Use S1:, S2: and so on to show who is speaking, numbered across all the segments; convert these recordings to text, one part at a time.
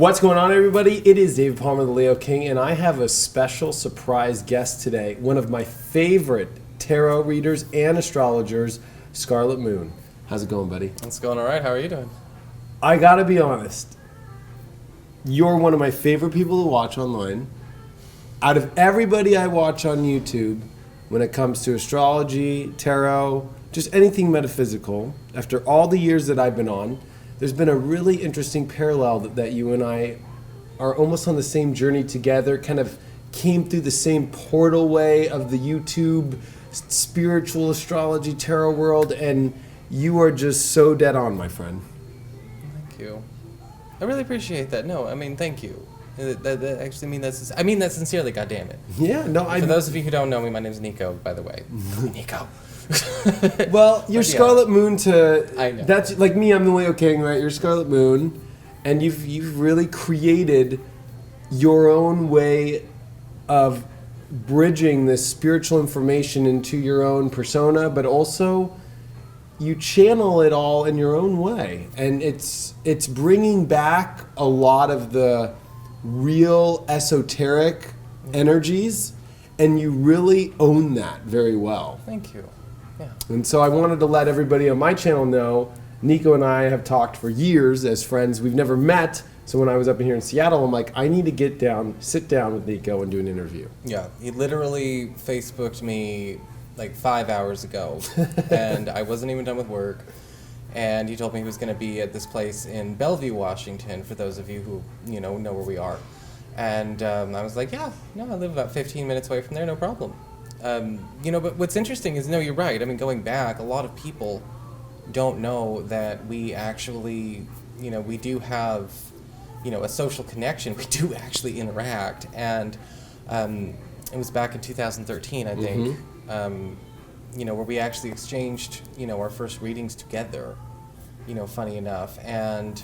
S1: What's going on, everybody? It is David Palmer, the Leo King, and I have a special surprise guest today. One of my favorite tarot readers and astrologers, Scarlet Moon. How's it going, buddy?
S2: It's going all right. How are you doing?
S1: I gotta be honest. You're one of my favorite people to watch online. Out of everybody I watch on YouTube, when it comes to astrology, tarot, just anything metaphysical, after all the years that I've been on, there's been a really interesting parallel that you and I are almost on the same journey together, kind of came through the same portal way of the YouTube spiritual astrology tarot world, and you are just so dead on, my friend.
S2: Thank you. I really appreciate that. No, I mean, thank you. That actually mean that's. I mean that sincerely. God damn it.
S1: Yeah. No.
S2: For those of you who don't know me, my name's Nico. By the way, Nico.
S1: Well, you're Scarlet Moon to.
S2: I know.
S1: That's like me. I'm the Leo King, right? You're Scarlet Moon, and you've really created your own way of bridging this spiritual information into your own persona, but also you channel it all in your own way, and it's bringing back a lot of the real esoteric energies, and you really own that very well.
S2: Thank you. Yeah.
S1: And so I wanted to let everybody on my channel know, Nico and I have talked for years as friends. We've never met, so when I was up here in Seattle, I'm like, I need to sit down with Nico and do an interview.
S2: Yeah, he literally Facebooked me like 5 hours ago, and I wasn't even done with work. And he told me he was going to be at this place in Bellevue, Washington, for those of you who, know where we are. And I was like, I live about 15 minutes away from there, no problem. But what's interesting is, no, you're right. I mean, going back, a lot of people don't know that we actually, we do have, a social connection. We do actually interact. And it was back in 2013, I think, where we actually exchanged, our first readings together, funny enough. And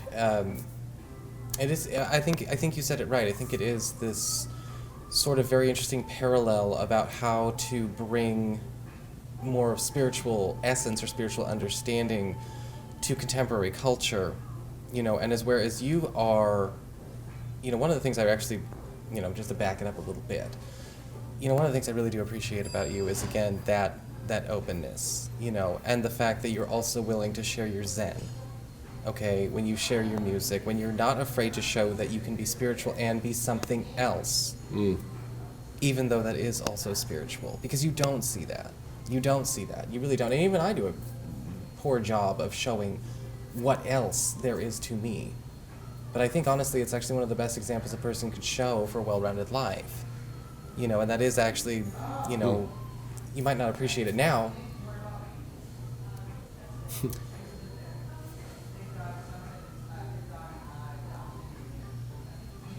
S2: it is, I think you said it right. I think it is this sort of very interesting parallel about how to bring more spiritual essence or spiritual understanding to contemporary culture, and whereas you are, one of the things I actually, just to back it up a little bit, one of the things I really do appreciate about you is, again, that openness, and the fact that you're also willing to share your zen, okay, when you share your music, when you're not afraid to show that you can be spiritual and be something else, even though that is also spiritual, because you don't see that. You don't see that. You really don't. And even I do a poor job of showing what else there is to me. But I think, honestly, it's actually one of the best examples a person could show for a well-rounded life. And that is actually, you might not appreciate it now.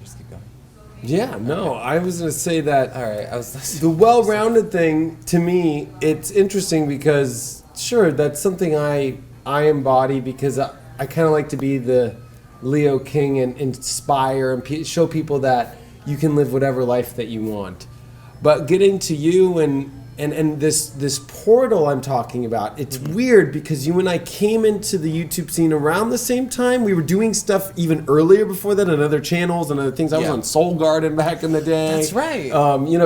S2: Just keep going.
S1: Yeah, no, okay. I was going to say that.
S2: All right, I was
S1: the well-rounded thing, to me, it's interesting because, sure, that's something I embody because I kind of like to be the Leo King and inspire and show people that you can live whatever life that you want. But getting to you and this portal I'm talking about, it's weird because you and I came into the YouTube scene around the same time. We were doing stuff even earlier before that on other channels and other things. I was on Soul Garden back in the day.
S2: That's right.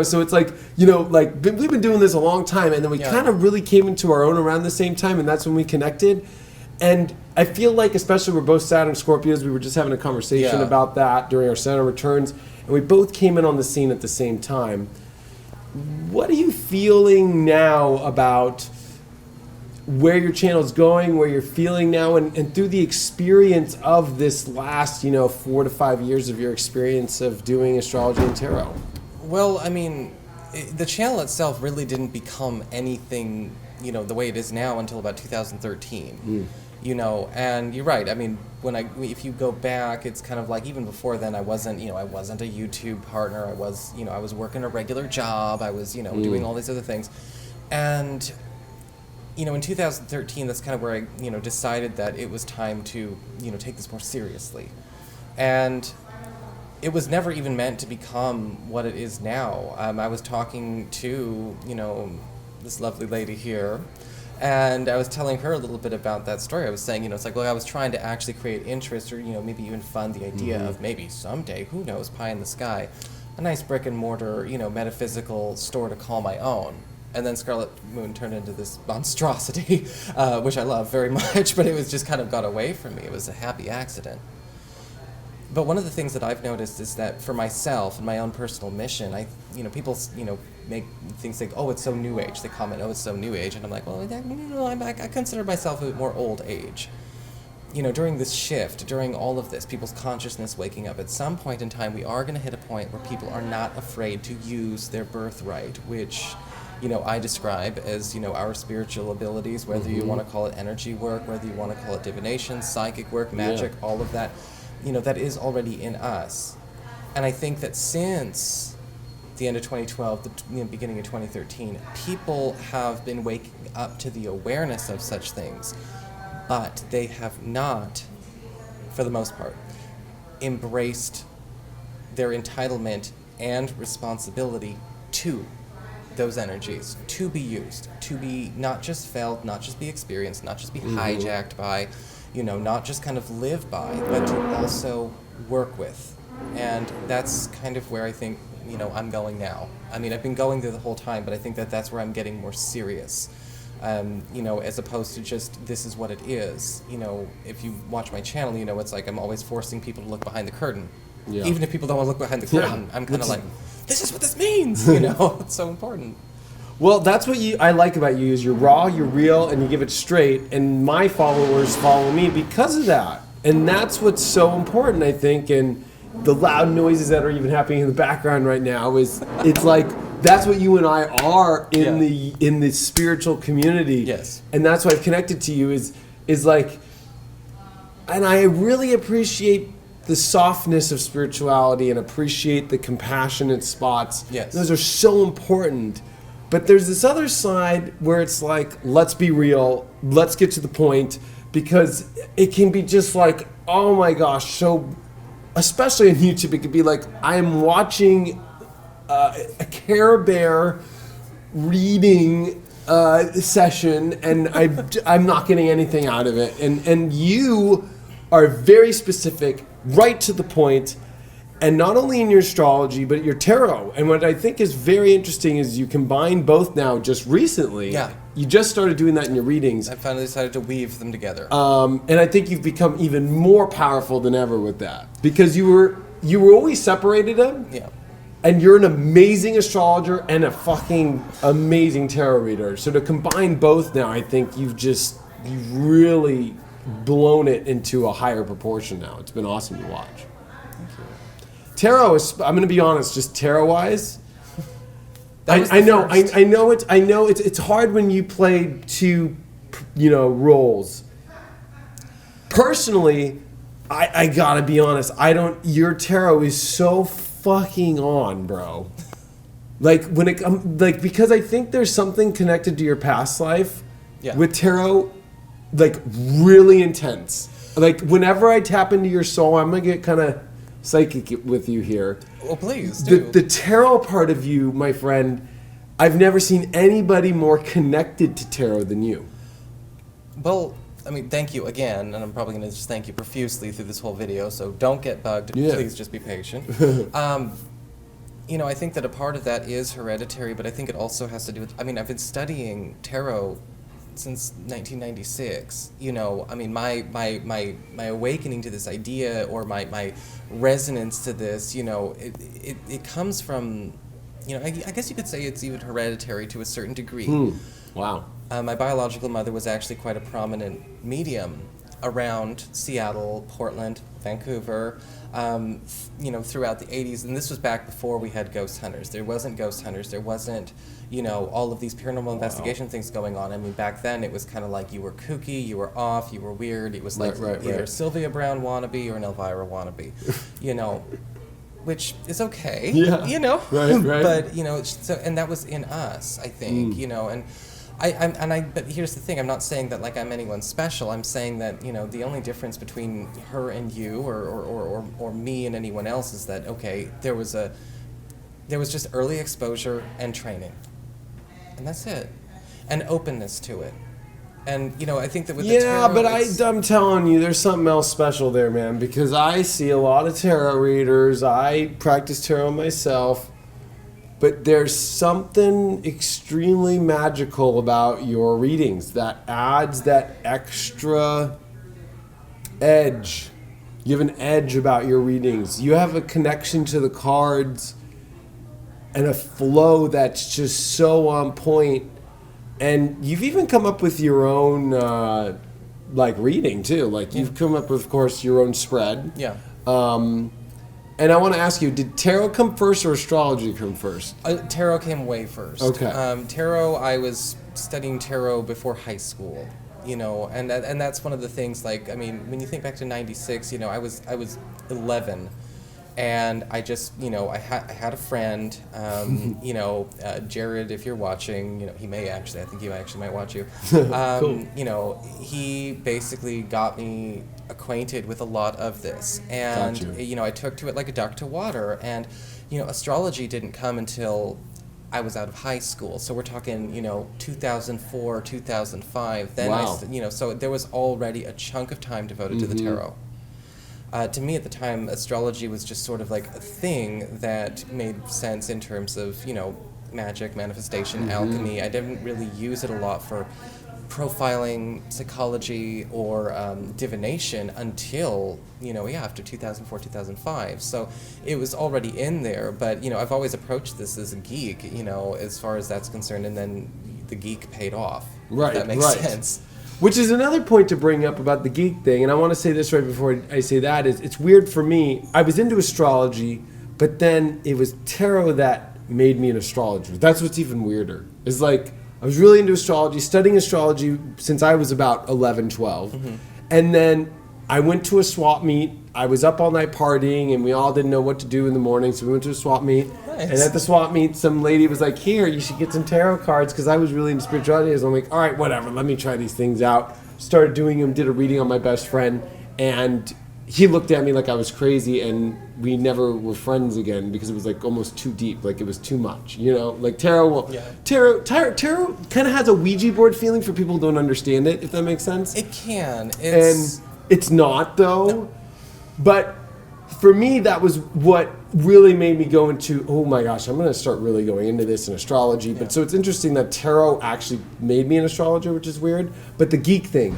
S1: So it's like, we've been doing this a long time, and then we kind of really came into our own around the same time, and that's when we connected. And I feel like, especially we're both Saturn Scorpios, we were just having a conversation about that during our Saturn returns, and we both came in on the scene at the same time. What are you feeling now about where your channel's going, where you're feeling now, and through the experience of this last, 4 to 5 years of your experience of doing astrology and tarot?
S2: Well, I mean, the channel itself really didn't become anything, the way it is now until about 2013. And you're right. I mean, if you go back, it's kind of like even before then, I wasn't a YouTube partner. I was working a regular job. I was, doing all these other things. And, in 2013, that's kind of where I, decided that it was time to, take this more seriously. And it was never even meant to become what it is now. I was talking to, this lovely lady here, And I was telling her a little bit about that story. I was saying, it's like, well, I was trying to actually create interest or, maybe even fund the idea of maybe someday, who knows, pie in the sky, a nice brick and mortar, metaphysical store to call my own. And then Scarlet Moon turned into this monstrosity, which I love very much, but it was just kind of got away from me. It was a happy accident. But one of the things that I've noticed is that for myself and my own personal mission, people, make things think, oh, it's so new age. They comment, oh, it's so new age. And I'm like, well, I consider myself a more old age. During this shift, during all of this, people's consciousness waking up, at some point in time, we are going to hit a point where people are not afraid to use their birthright, which, I describe as, our spiritual abilities, whether you want to call it energy work, whether you want to call it divination, psychic work, magic, all of that, that is already in us. And I think that since the end of 2012, the beginning of 2013, people have been waking up to the awareness of such things, but they have not, for the most part, embraced their entitlement and responsibility to those energies, to be used, to be not just felt, not just be experienced, not just be hijacked by, not just kind of live by, but to also work with. And that's kind of where I think, I'm going now. I mean, I've been going there the whole time, but I think that that's where I'm getting more serious. As opposed to just, this is what it is. If you watch my channel, it's like I'm always forcing people to look behind the curtain. Yeah. Even if people don't want to look behind the curtain, I'm kind of like, this is what this means, It's so important.
S1: Well, that's what I like about you is you're raw, you're real, and you give it straight, and my followers follow me because of that. And that's what's so important, I think, and the loud noises that are even happening in the background right now it's like that's what you and I are in the spiritual community.
S2: Yes.
S1: And that's why I've connected to you is like, and I really appreciate the softness of spirituality and appreciate the compassionate spots.
S2: Yes.
S1: Those are so important. But there's this other side where it's like, let's be real, let's get to the point, because it can be just like, oh my gosh, so, especially on YouTube, it could be like, I'm watching a Care Bear reading session and I'm not getting anything out of it. And you are very specific, right to the point, and not only in your astrology, but your tarot. And what I think is very interesting is you combine both now just recently.
S2: Yeah.
S1: You just started doing that in your readings.
S2: I finally decided to weave them together.
S1: And I think you've become even more powerful than ever with that. Because you were always separated them.
S2: Yeah.
S1: And you're an amazing astrologer and a fucking amazing tarot reader. So to combine both now, I think you've really blown it into a higher proportion now. It's been awesome to watch. Tarot is, I'm going to be honest, just tarot-wise, I know it's hard when you play two, roles. Personally, I got to be honest, your tarot is so fucking on, bro. Like because I think there's something connected to your past life with tarot, like really intense. Like whenever I tap into your soul, I'm going to get kind of psychic with you here.
S2: Well, please do.
S1: The tarot part of you, my friend, I've never seen anybody more connected to tarot than you.
S2: Well, I mean, thank you again, and I'm probably going to just thank you profusely through this whole video, so don't get bugged. Please just be patient. I think that a part of that is hereditary, but I think it also has to do with, I've been studying tarot since 1996. My awakening to this idea, or my resonance to this, it comes from, I guess you could say it's even hereditary to a certain degree.
S1: Wow.
S2: My biological mother was actually quite a prominent medium around Seattle, Portland, Vancouver, throughout the 80s. And this was back before we had ghost hunters. There wasn't ghost hunters. There wasn't, all of these paranormal investigation things going on. Back then it was kind of like you were kooky, you were off, you were weird. It was like either Sylvia Brown wannabe or an Elvira wannabe, which is okay,
S1: Right.
S2: But, so, and that was in us, I think, and but here's the thing, I'm not saying that like I'm anyone special. I'm saying that, the only difference between her and you or me and anyone else is that, okay, there was just early exposure and training. And that's it. And openness to it. And, I think that with the tarot...
S1: Yeah, but I'm telling you, there's something else special there, man, because I see a lot of tarot readers. I practice tarot myself, but there's something extremely magical about your readings that adds that extra edge. You have an edge about your readings. You have a connection to the cards and a flow that's just so on point. And you've even come up with your own, reading, too. Like, you've come up with, of course, your own spread.
S2: Yeah.
S1: And I want to ask you, did tarot come first or astrology come first?
S2: Tarot came way first.
S1: Okay.
S2: Tarot, I was studying tarot before high school, and that's one of the things, when you think back to 96, I was 11. And I just, I had a friend, Jared, if you're watching, he may actually, I think he actually might watch you.
S1: Cool.
S2: He basically got me acquainted with a lot of this. And,
S1: Gotcha.
S2: I took to it like a duck to water. And, astrology didn't come until I was out of high school. So we're talking, 2004, 2005. Then,
S1: wow.
S2: So there was already a chunk of time devoted to the tarot. To me at the time, astrology was just sort of like a thing that made sense in terms of, magic, manifestation, alchemy. I didn't really use it a lot for profiling, psychology, or divination until, after 2004, 2005. So it was already in there, but, I've always approached this as a geek, as far as that's concerned, and then the geek paid off.
S1: Right,
S2: if that makes sense.
S1: Which is another point to bring up about the geek thing, and I want to say this right before I say that, is it's weird for me. I was into astrology, but then it was tarot that made me an astrologer. That's what's even weirder. It's like, I was really into astrology, studying astrology since I was about 11, 12. And then I went to a swap meet. I was up all night partying, and we all didn't know what to do in the morning, so we went to a swap meet. Nice. And at the swap meet, some lady was like, here, you should get some tarot cards, because I was really into spirituality. So I'm like, all right, whatever, let me try these things out. Started doing them, did a reading on my best friend, and he looked at me like I was crazy, and we never were friends again because it was like almost too deep, like it was too much, Like tarot, tarot kind of has a Ouija board feeling for people who don't understand it, if that makes sense.
S2: It can.
S1: And it's not, though. No. But for me, that was what really made me go into, oh my gosh, I'm going to start really going into this in astrology. Yeah. But so it's interesting that tarot actually made me an astrologer, which is weird. But the geek thing,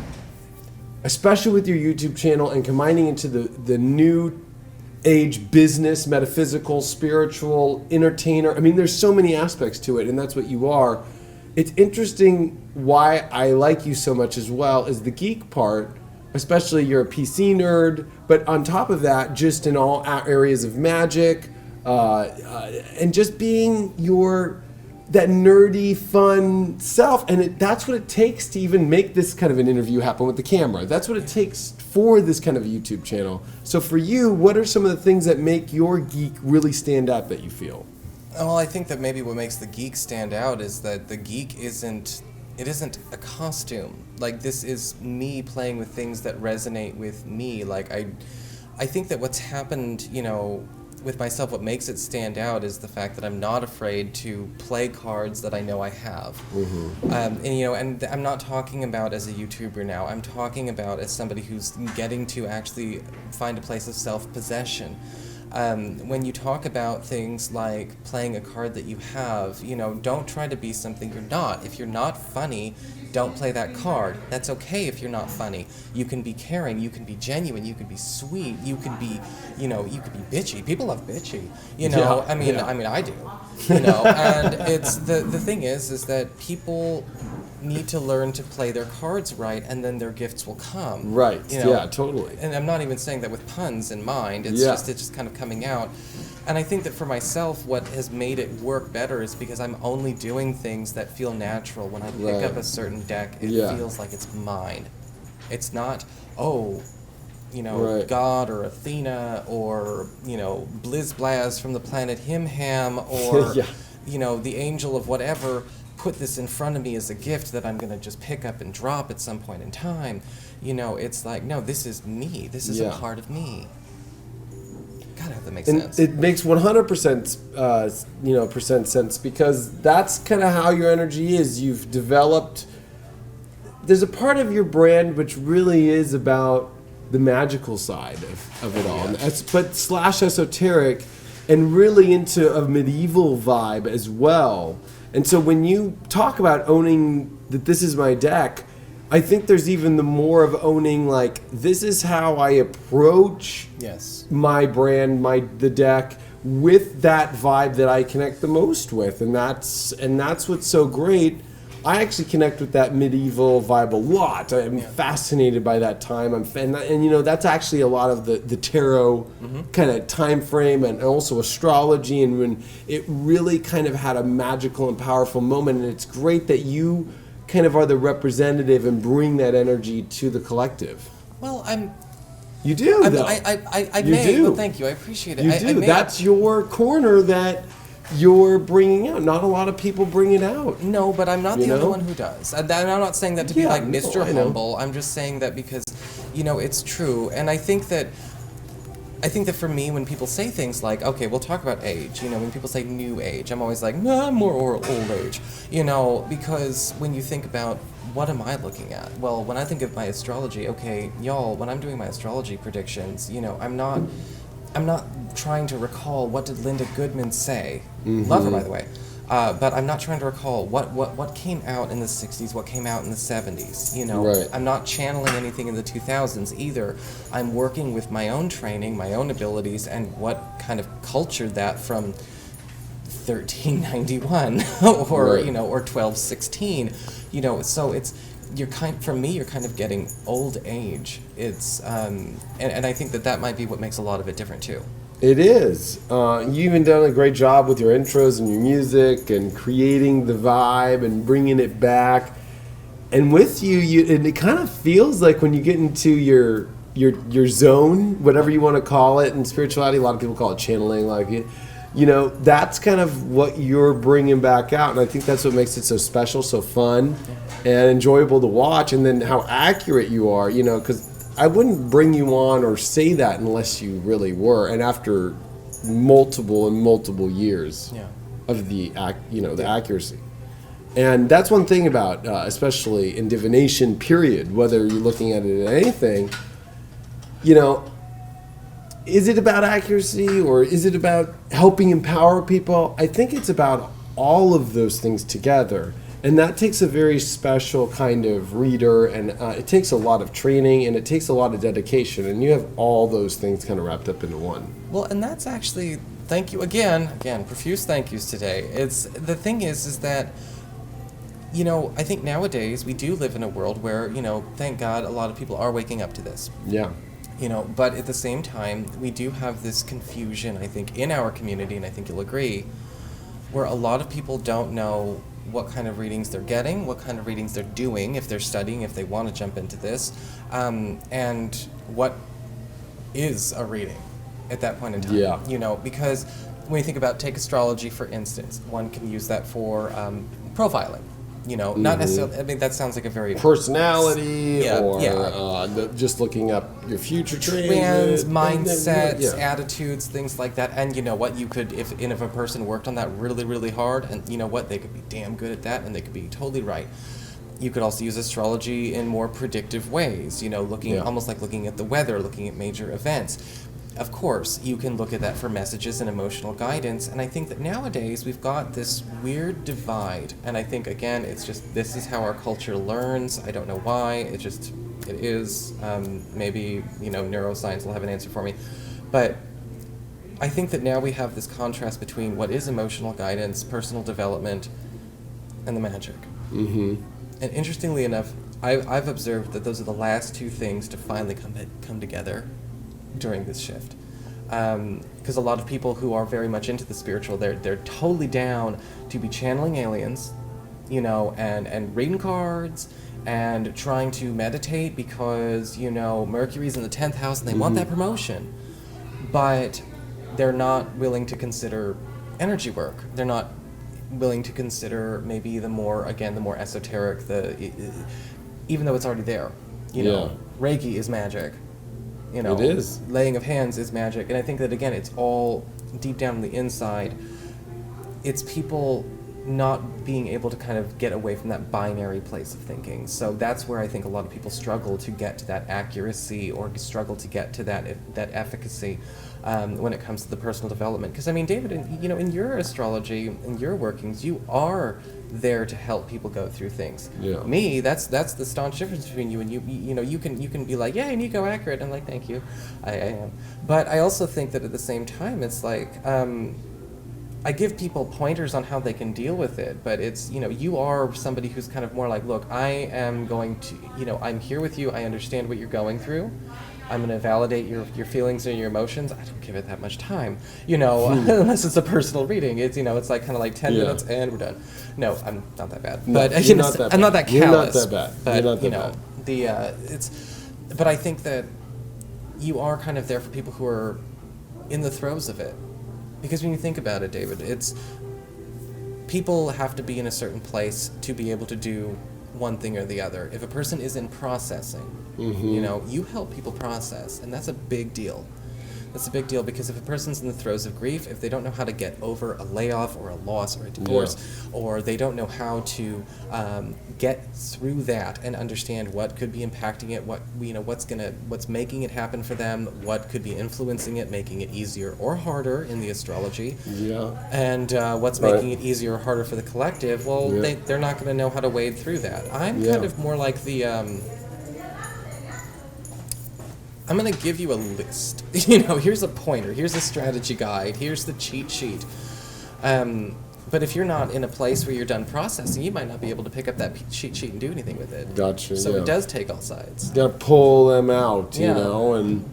S1: especially with your YouTube channel and combining into the new age business, metaphysical, spiritual, entertainer. I mean, there's so many aspects to it, and that's what you are. It's interesting why I like you so much as well is the geek part. Especially you're a PC nerd, but on top of that, just in all areas of magic, and just being that nerdy, fun self. And that's what it takes to even make this kind of an interview happen with the camera. That's what it takes for this kind of a YouTube channel. So for you, what are some of the things that make your geek really stand out that you feel?
S2: Well, I think that maybe what makes the geek stand out is that the geek isn't a costume. Like, this is me playing with things that resonate with me. Like, I think that what's happened, with myself, what makes it stand out is the fact that I'm not afraid to play cards that I know I have. And I'm not talking about as a YouTuber now. I'm talking about as somebody who's getting to actually find a place of self-possession. When you talk about things like playing a card that you have, don't try to be something you're not. If you're not funny, don't play that card. That's okay if you're not funny. You can be caring, you can be genuine, you can be sweet, you can be, you can be bitchy. People love bitchy,
S1: Yeah,
S2: I mean, I do, and it's the thing is that people need to learn to play their cards right, and then their gifts will come.
S1: Right. Yeah, totally.
S2: And I'm not even saying that with puns in mind. It's just kind of coming out. And I think that for myself, what has made it work better is because I'm only doing things that feel natural. When I pick up a certain deck, it feels like it's mine. It's not, God or Athena or, Blizblaz from the planet Himham or, the angel of whatever put this in front of me as a gift that I'm going to just pick up and drop at some point in time. It's like, no, this is me. This is a part of me. God, that makes sense.
S1: It makes 100% percent sense because that's kind of how your energy is. You've developed there's a part of your brand which really is about the magical side of it all, but slash esoteric, and really into a medieval vibe as well. And so when you talk about owning that this is my deck, I think there's even the more of owning, like, this is how I approach my brand, the deck, with that vibe that I connect the most with, and that's what's so great. I actually connect with that medieval vibe a lot. I'm fascinated by that time. And you know, that's actually a lot of the tarot kind of time frame, and also astrology, and when it really kind of had a magical and powerful moment. And it's great that you kind of are the representative and bring that energy to the collective.
S2: Well,
S1: You do, though.
S2: I
S1: You
S2: may.
S1: do.
S2: Well, thank you. I appreciate it.
S1: You
S2: I
S1: do.
S2: may.
S1: That's your corner that you're bringing out. Not a lot of people bring it out.
S2: No, but I'm not the only one who does. And I'm not saying that to be like Mr. Humble. I'm just saying that because, you know, it's true. And I think that for me, when people say things like, okay, we'll talk about age, you know, when people say new age, I'm always like, no, I'm more old age, you know, because when you think about what am I looking at? Well, when I think of my astrology, okay, y'all, when I'm doing my astrology predictions, you know, I'm not trying to recall what did Linda Goodman say. Love her, by the way. But I'm not trying to recall what came out in the 60s, what came out in the 70s, you know.
S1: Right.
S2: I'm not channeling anything in the 2000s either. I'm working with my own training, my own abilities, and what kind of cultured that from 1391 or, you know, or 1216, you know. So for me, you're kind of getting old age. It's, and I think that might be what makes a lot of it different too.
S1: It is. You've even done a great job with your intros and your music and creating the vibe and bringing it back. And with you, and it kind of feels like when you get into your zone, whatever you want to call it, in spirituality, a lot of people call it channeling, like, you know, that's kind of what you're bringing back out. And I think that's what makes it so special, so fun, and enjoyable to watch. And then how accurate you are, you know, because I wouldn't bring you on or say that unless you really were. And after multiple years of the accuracy. And that's one thing about, especially in divination, period, whether you're looking at it at anything, you know, is it about accuracy or is it about helping empower people? I think it's about all of those things together. And that takes a very special kind of reader, and it takes a lot of training, and it takes a lot of dedication, and you have all those things kind of wrapped up into one.
S2: Well, and that's actually, thank you again, profuse thank yous today. The thing is that, you know, I think nowadays we do live in a world where, you know, thank God a lot of people are waking up to this.
S1: Yeah.
S2: You know, but at the same time, we do have this confusion, I think, in our community, and I think you'll agree, where a lot of people don't know what kind of readings they're getting, what kind of readings they're doing, if they're studying, if they want to jump into this, and what is a reading at that point in time.
S1: Yeah.
S2: You know, because when you think about, take astrology, for instance, one can use that for profiling. You know, not necessarily, I mean, that sounds like a very...
S1: personality, just looking up your future
S2: trends, mindsets, attitudes, things like that. And you know what, you could, if a person worked on that really, really hard, and you know what, they could be damn good at that, and they could be totally right. You could also use astrology in more predictive ways, you know, almost like looking at the weather, looking at major events. Of course, you can look at that for messages and emotional guidance, and I think that nowadays we've got this weird divide, and I think, again, it's just, this is how our culture learns. I don't know why, it is. Maybe, you know, neuroscience will have an answer for me. But I think that now we have this contrast between what is emotional guidance, personal development, and the magic. And interestingly enough, I've observed that those are the last two things to finally come together during this shift, because a lot of people who are very much into the spiritual, they're totally down to be channeling aliens, you know, and reading cards and trying to meditate because, you know, Mercury's in the 10th house and they want that promotion, but they're not willing to consider energy work. They're not willing to consider maybe the more esoteric, even though it's already there, you know. Reiki is magic. You know,
S1: it is.
S2: Laying of hands is magic. And I think that, again, it's all deep down on the inside. It's people not being able to kind of get away from that binary place of thinking. So that's where I think a lot of people struggle to get to that accuracy, or struggle to get to that efficacy when it comes to the personal development. Because I mean, David, in your astrology, in your workings, you are there to help people go through things.
S1: Yeah.
S2: Me, that's the staunch difference between you and you. You can be like, yeah, Nico, accurate. I'm like, thank you, I am. But I also think that at the same time, it's like, I give people pointers on how they can deal with it, but it's, you are somebody who's kind of more like, look, I am going to, I'm here with you, I understand what you're going through, I'm going to validate your feelings and your emotions. I don't give it that much time, unless it's a personal reading. It's, it's like kind of like 10 minutes and we're done. No, I'm not that bad.
S1: No,
S2: but
S1: I'm not that
S2: callous.
S1: bad.
S2: But,
S1: you're not that bad.
S2: But I think that you are kind of there for people who are in the throes of it. Because when you think about it, David, it's people have to be in a certain place to be able to do one thing or the other. If a person is in processing, you help people process, and that's a big deal. That's a big deal, because if a person's in the throes of grief, if they don't know how to get over a layoff or a loss or a divorce, or they don't know how to get through that and understand what could be impacting it, what's making it happen for them, what could be influencing it, making it easier or harder in the astrology, and what's making it easier or harder for the collective, they're not going to know how to wade through that. I'm kind of more like the I'm going to give you a list. Here's a pointer, here's a strategy guide, here's the cheat sheet. But if you're not in a place where you're done processing, you might not be able to pick up that cheat sheet and do anything with it.
S1: Gotcha.
S2: So it does take all sides.
S1: You got to pull them out, and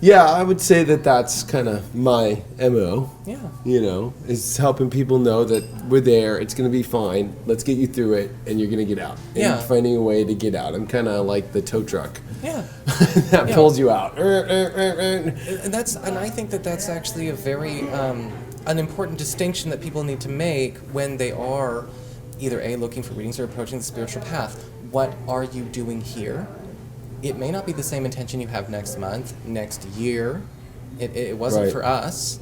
S1: I would say that that's kind of my MO.
S2: Yeah.
S1: Is helping people know that we're there, it's going to be fine, let's get you through it, and you're going to get out. And finding a way to get out. I'm kind of like the tow truck.
S2: Yeah.
S1: that pulls you out.
S2: And I think that that's actually a very an important distinction that people need to make when they are either looking for readings or approaching the spiritual path. What are you doing here? It may not be the same intention you have next month, next year. It wasn't for us,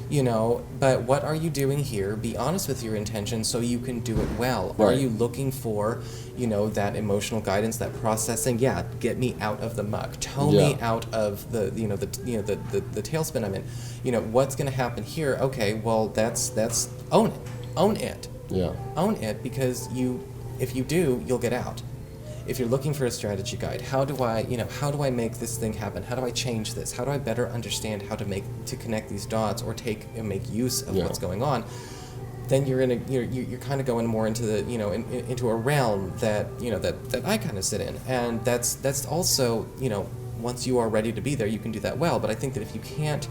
S2: but what are you doing here? Be honest with your intention so you can do it well. Are you looking for, that emotional guidance, that processing? Yeah, get me out of the muck. Tow me out of the tailspin I'm in. What's going to happen here? Okay, well, that's own it. Own it.
S1: Yeah.
S2: Own it, because if you do, you'll get out. If you're looking for a strategy guide, how do I make this thing happen? How do I change this? How do I better understand how to connect these dots or make use of what's going on? Then you're kind of going more into the into a realm that that I kind of sit in, and that's also once you are ready to be there, you can do that well. But I think that if you can't,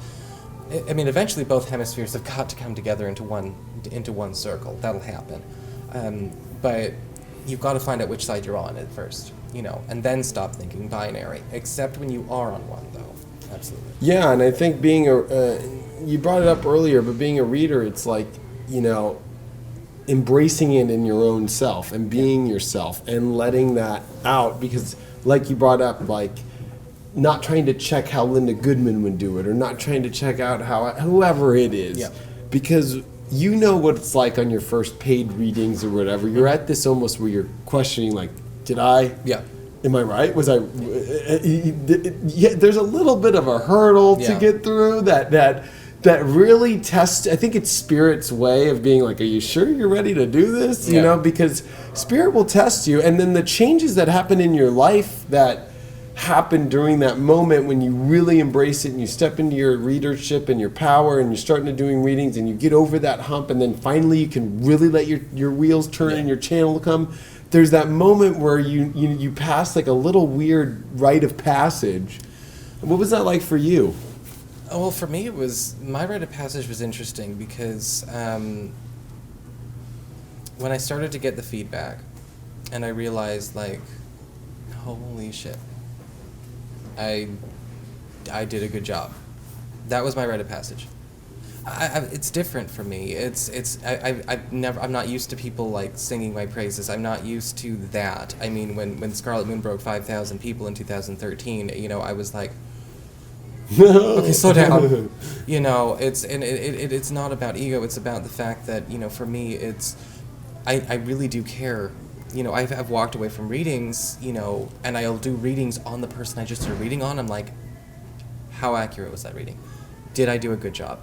S2: I mean, eventually both hemispheres have got to come together into one circle. That'll happen, but you've got to find out which side you're on at first, and then stop thinking binary, except when you are on one, though. Absolutely.
S1: Yeah, and I think being you brought it up earlier, but being a reader, it's like, embracing it in your own self and being yourself and letting that out, because like you brought up, like not trying to check how Linda Goodman would do it, or not trying to check out how whoever it is, because you know what it's like on your first paid readings or whatever. You're at this almost where you're questioning, like, did I?
S2: Yeah.
S1: Am I right? Was I? There's a little bit of a hurdle to get through that really tests. I think it's Spirit's way of being like, are you sure you're ready to do this? Because Spirit will test you. And then the changes that happen in your life that happen during that moment when you really embrace it and you step into your readership and your power and you're starting to doing readings and you get over that hump, and then finally you can really let your wheels turn and your channel come. There's that moment where you pass like a little weird rite of passage. What was that like for you?
S2: Well, for me, my rite of passage was interesting because when I started to get the feedback and I realized, like, holy shit, I did a good job. That was my rite of passage. It's different for me. I'm not used to people like singing my praises. I'm not used to that. I mean, when Scarlet Moon broke 5,000 people in 2013, I was like, Okay, slow down. You know, it's not about ego. It's about the fact that, you know, for me, I really do care. You know, I've walked away from readings, you know, and I'll do readings on the person I just did a reading on. I'm like, how accurate was that reading? Did I do a good job?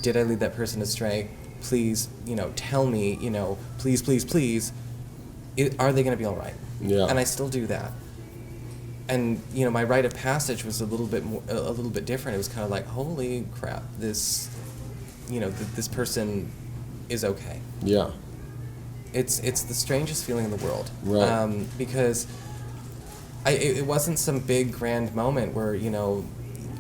S2: Did I lead that person astray? Please, you know, tell me, you know, please, please, please, are they going to be all right?
S1: Yeah.
S2: And I still do that. And, you know, my rite of passage was a little bit different. It was kind of like, holy crap, this, you know, this person is okay.
S1: Yeah.
S2: It's the strangest feeling in the world.
S1: Right.
S2: Because it wasn't some big grand moment where, you know,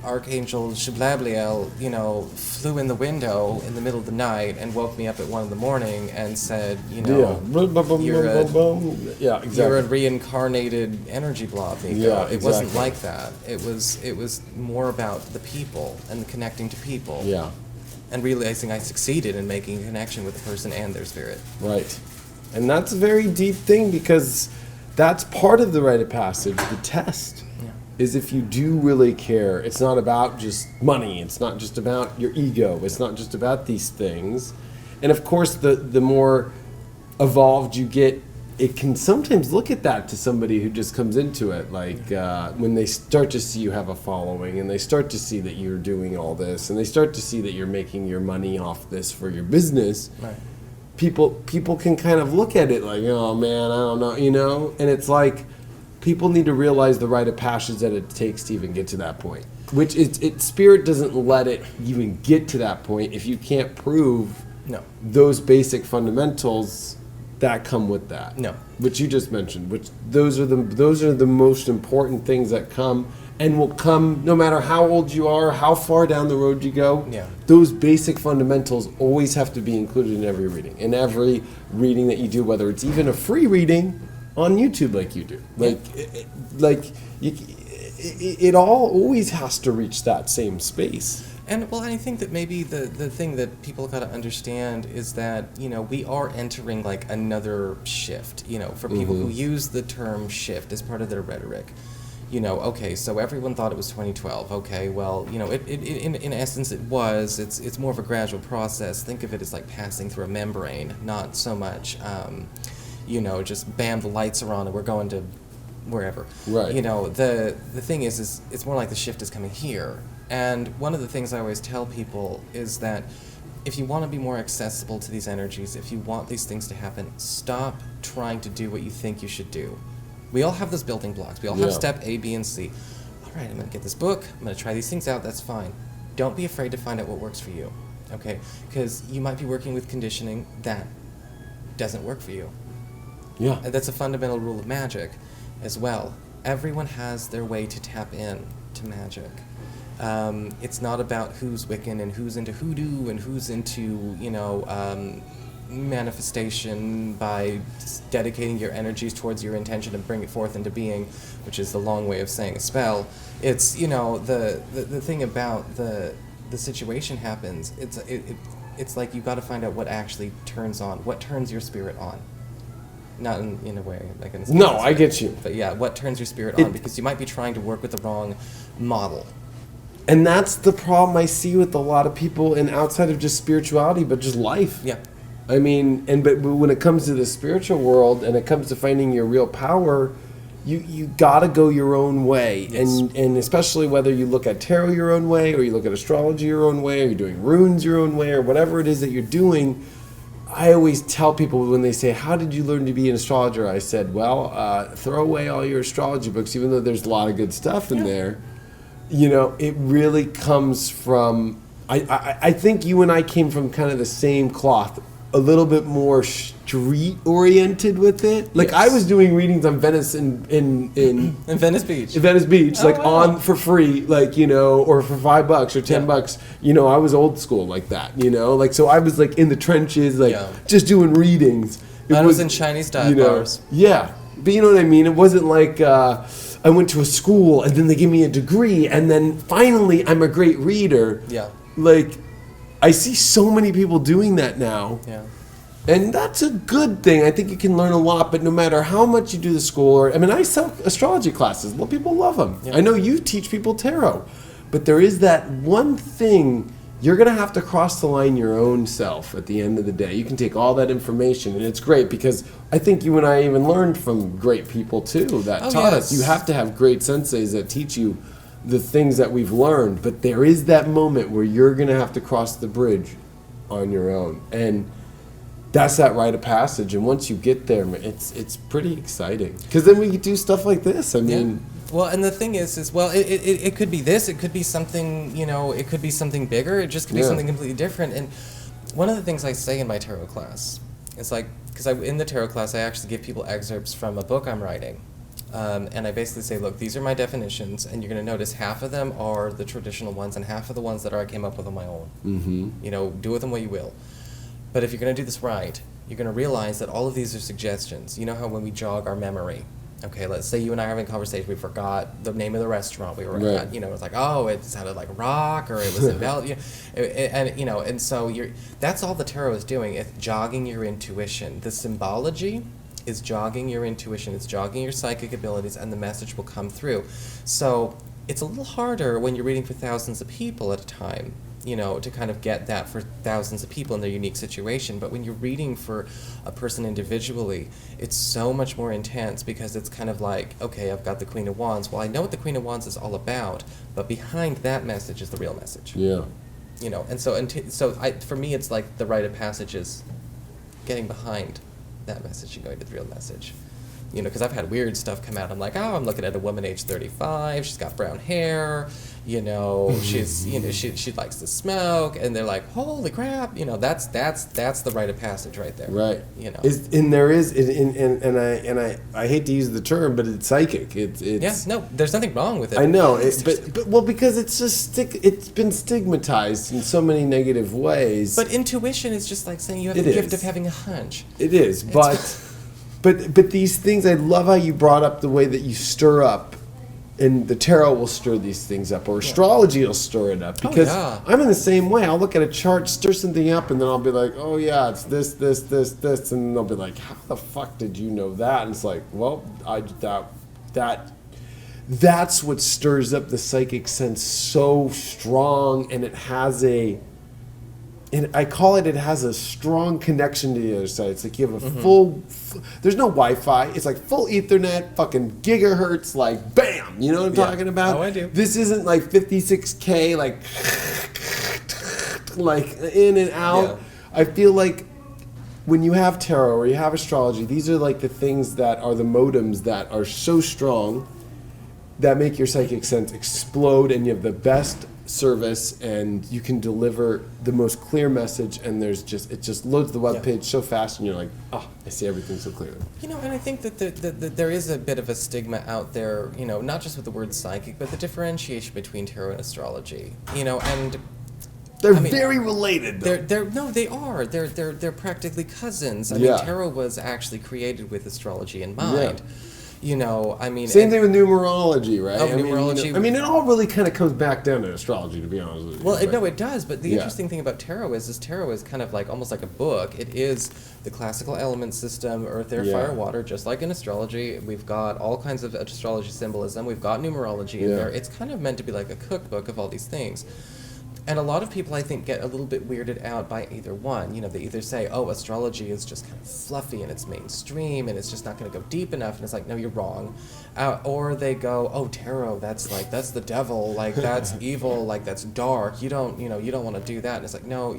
S2: Archangel Shablabliel, you know, flew in the window in the middle of the night and woke me up at 1 a.m. and said, you know, you're a reincarnated energy blob, Nico.
S1: Yeah,
S2: It wasn't like that. It was more about the people and connecting to people.
S1: Yeah.
S2: And realizing I succeeded in making a connection with the person and their spirit.
S1: Right. And that's a very deep thing, because that's part of the rite of passage, the test. Is if you do really care. It's not about just money. It's not just about your ego. It's not just about these things. And of course, the more evolved you get, it can sometimes look at that to somebody who just comes into it. Like when they start to see you have a following, and they start to see that you're doing all this, and they start to see that you're making your money off this for your business.
S2: Right.
S1: People can kind of look at it like, oh man, I don't know, you know? And it's like, people need to realize the rite of passage that it takes to even get to that point. Which spirit doesn't let it even get to that point if you can't prove those basic fundamentals that come with that.
S2: No.
S1: Which you just mentioned. Which those are the most important things that come and will come no matter how old you are, how far down the road you go.
S2: Yeah.
S1: Those basic fundamentals always have to be included in every reading. In every reading that you do, whether it's even a free reading on YouTube like you do. It all always has to reach that same space.
S2: And well, I think that maybe the thing that people got to understand is that, you know, we are entering like another shift, you know, for people who use the term shift as part of their rhetoric. You know, okay, so everyone thought it was 2012. Okay, well, you know, in essence it was. It's more of a gradual process. Think of it as like passing through a membrane, not so much you know, just bam, the lights are on and we're going to wherever.
S1: Right.
S2: You know, the thing is it's more like the shift is coming here. And one of the things I always tell people is that if you want to be more accessible to these energies, if you want these things to happen, stop trying to do what you think you should do. We all have those building blocks. We all have step A, B, and C. All right, I'm going to get this book. I'm going to try these things out. That's fine. Don't be afraid to find out what works for you. Okay? Because you might be working with conditioning that doesn't work for you.
S1: Yeah.
S2: And that's a fundamental rule of magic as well. Everyone has their way to tap in to magic. It's not about who's Wiccan and who's into hoodoo and who's into, you know, manifestation by dedicating your energies towards your intention and bring it forth into being, which is the long way of saying a spell. It's, you know, the thing about the situation happens. It's like you've got to find out what actually turns on, what turns your spirit on. Not in a way like in a
S1: No, I get you.
S2: But yeah, what turns your spirit on? Because you might be trying to work with the wrong model.
S1: And that's the problem I see with a lot of people, and outside of just spirituality, but just life.
S2: Yeah.
S1: I mean, but when it comes to the spiritual world and it comes to finding your real power, you gotta go your own way.
S2: Yes.
S1: And especially whether you look at tarot your own way, or you look at astrology your own way, or you're doing runes your own way, or whatever it is that you're doing. I always tell people when they say, how did you learn to be an astrologer? I said, well, throw away all your astrology books, even though there's a lot of good stuff in there. You know, it really comes from, I think you and I came from kind of the same cloth, a little bit more street oriented with it. Like I was doing readings on Venice in
S2: Venice Beach.
S1: In Venice Beach, on for free, like, you know, or for $5 or $10. You know, I was old school like that, you know? Like, so I was like in the trenches, like just doing readings.
S2: I was in Chinese dive bars.
S1: Yeah. But you know what I mean? It wasn't like I went to a school and then they gave me a degree and then finally I'm a great reader.
S2: Yeah.
S1: Like, I see so many people doing that now.
S2: Yeah.
S1: And that's a good thing. I think you can learn a lot, but no matter how much you do the school, I sell astrology classes. Well, people love them. Yeah. I know you teach people tarot. But there is that one thing. You're going to have to cross the line your own self at the end of the day. You can take all that information, and it's great because I think you and I even learned from great people, too, that taught us. You have to have great senseis that teach you the things that we've learned. But there is that moment where you're going to have to cross the bridge on your own. And that's that rite of passage. And once you get there, it's pretty exciting. Because then we can do stuff like this. I mean...
S2: Well, and the thing is well, it could be this, it could be something, it could be something bigger, it just could be something completely different. And one of the things I say in my tarot class is like, because in the tarot class I actually give people excerpts from a book I'm writing. And I basically say, look, these are my definitions, and you're going to notice half of them are the traditional ones, and half of the ones that I came up with on my own. Mm-hmm. Do with them what you will. But if you're going to do this right, you're going to realize that all of these are suggestions. You know how when we jog our memory, okay, let's say you and I are having a conversation, we forgot the name of the restaurant we were at, it's like, oh, it sounded like rock, or it was in and so that's all the tarot is doing, it's jogging your intuition. The symbology is jogging your intuition, it's jogging your psychic abilities, and the message will come through. So it's a little harder when you're reading for thousands of people at a time, to kind of get that for thousands of people in their unique situation. But when you're reading for a person individually, it's so much more intense because it's kind of like, okay, I've got the Queen of Wands. Well, I know what the Queen of Wands is all about, but behind that message is the real message.
S1: Yeah.
S2: And so for me, it's like the rite of passage is getting behind that message and going to the real message. Because I've had weird stuff come out. I'm like, oh, I'm looking at a woman age 35. She's got brown hair. She's, she likes to smoke. And they're like, holy crap. That's the rite of passage right there.
S1: Right. I hate to use the term, but it's psychic. It's
S2: no, there's nothing wrong with it.
S1: I know, but because it's just it's been stigmatized in so many negative ways.
S2: But intuition is just like saying you have the gift of having a hunch.
S1: It is, But these things, I love how you brought up the way that you stir up, and the tarot will stir these things up, or astrology will stir it up. Because I'm in the same way. I'll look at a chart, stir something up, and then I'll be like, oh yeah, it's this, and they'll be like, how the fuck did you know that? And it's like, well, that's what stirs up the psychic sense so strong, and it has I call it has a strong connection to the other side. It's like you have a full there's no Wi-Fi. It's like full Ethernet, fucking gigahertz, like bam. You know what I'm talking about?
S2: Oh, I do.
S1: This isn't like 56K, like in and out. Yeah. I feel like when you have tarot or you have astrology, these are like the things that are the modems that are so strong that make your psychic sense explode, and you have the best service, and you can deliver the most clear message, and it just loads the web page so fast, and you're like, oh, I see everything so clearly.
S2: And I think that there is a bit of a stigma out there, not just with the word psychic, but the differentiation between tarot and astrology, and
S1: they're very related, though.
S2: They are. They're practically cousins. I mean, tarot was actually created with astrology in mind. Yeah.
S1: Same thing with numerology, right?
S2: Numerology.
S1: It all really kind of comes back down to astrology, to be honest with you.
S2: Well, it does. But the interesting thing about tarot is tarot is kind of like almost like a book. It is the classical element system: earth, air, fire, water. Just like in astrology, we've got all kinds of astrology symbolism. We've got numerology in there. It's kind of meant to be like a cookbook of all these things. And a lot of people, I think, get a little bit weirded out by either one. They either say, oh, astrology is just kind of fluffy and it's mainstream and it's just not going to go deep enough. And it's like, no, you're wrong. Or they go, oh, tarot, that's the devil. Like, that's evil. Like, that's dark. You don't want to do that. And it's like, no,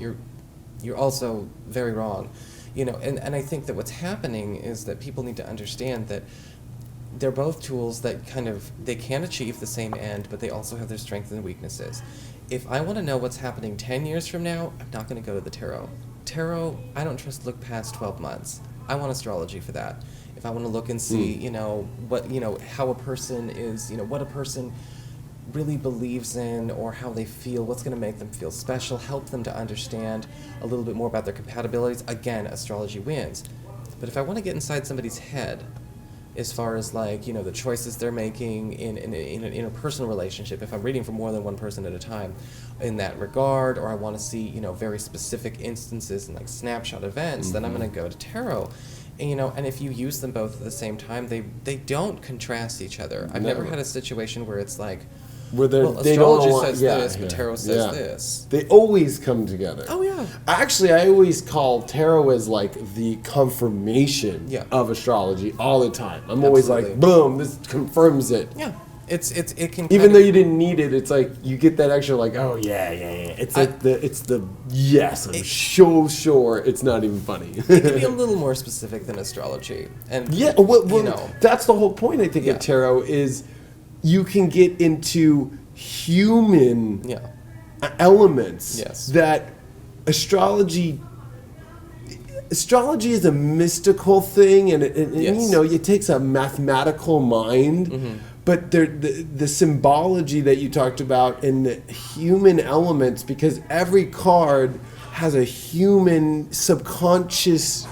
S2: you're also very wrong. And I think that what's happening is that people need to understand that they're both tools that they can achieve the same end, but they also have their strengths and weaknesses. If I want to know what's happening 10 years from now, I'm not going to go to the tarot. Tarot, I don't trust look past 12 months. I want astrology for that. If I want to look and see, how a person is, what a person really believes in or how they feel, what's going to make them feel special, help them to understand a little bit more about their compatibilities, again, astrology wins. But if I want to get inside somebody's head, as far as the choices they're making in a personal relationship, if I'm reading for more than one person at a time in that regard, or I want to see very specific instances and snapshot events, then I'm going to go to tarot. And if you use them both at the same time, they don't contrast each other. I've never had a situation where it's like,
S1: where they
S2: astrology
S1: don't
S2: says this, but tarot says this.
S1: They always come together.
S2: Oh yeah.
S1: Actually, I always call tarot as like the confirmation of astrology all the time. I'm always like, boom, this confirms it.
S2: Yeah. It can
S1: even though you didn't need it, it's like you get that extra like, oh yeah. It's like yes, I'm so sure it's not even funny.
S2: It can be a little more specific than astrology, and
S1: that's the whole point I think of tarot is you can get into human elements that astrology is a mystical thing, and it takes a mathematical mind. But the symbology that you talked about and the human elements, because every card has a human subconscious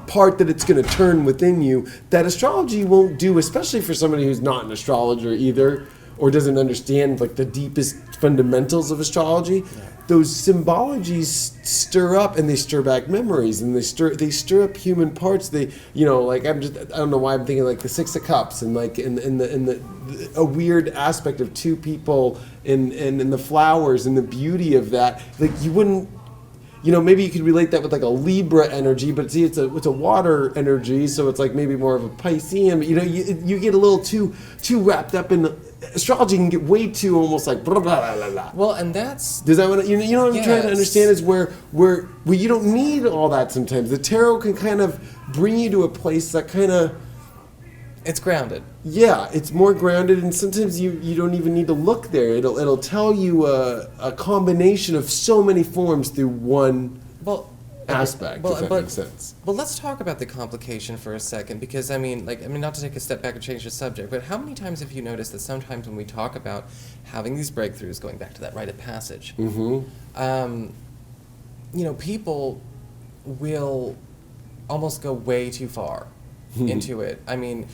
S1: part that it's going to turn within you that astrology won't do, especially for somebody who's not an astrologer either or doesn't understand like the deepest fundamentals of astrology. Those symbologies stir up and they stir back memories and they stir up human parts. I don't know why I'm thinking like the Six of Cups and like in a weird aspect of two people and the flowers and the beauty of that. Like you wouldn't, maybe you could relate that with like a Libra energy, but see, it's a water energy, so it's like maybe more of a Piscean. But you get a little too wrapped up in astrology, can get way too almost like blah blah blah blah.
S2: Well, and that's
S1: does that what what I'm trying to understand is where you don't need all that sometimes. The tarot can kind of bring you to a place that kind of
S2: it's grounded.
S1: Yeah, it's more grounded, and sometimes you don't even need to look there. It'll tell you a combination of so many forms through one aspect. If that makes sense.
S2: But let's talk about the complication for a second, because I mean, not to take a step back and change the subject, but how many times have you noticed that sometimes when we talk about having these breakthroughs, going back to that rite of passage, people will almost go way too far into it. I mean.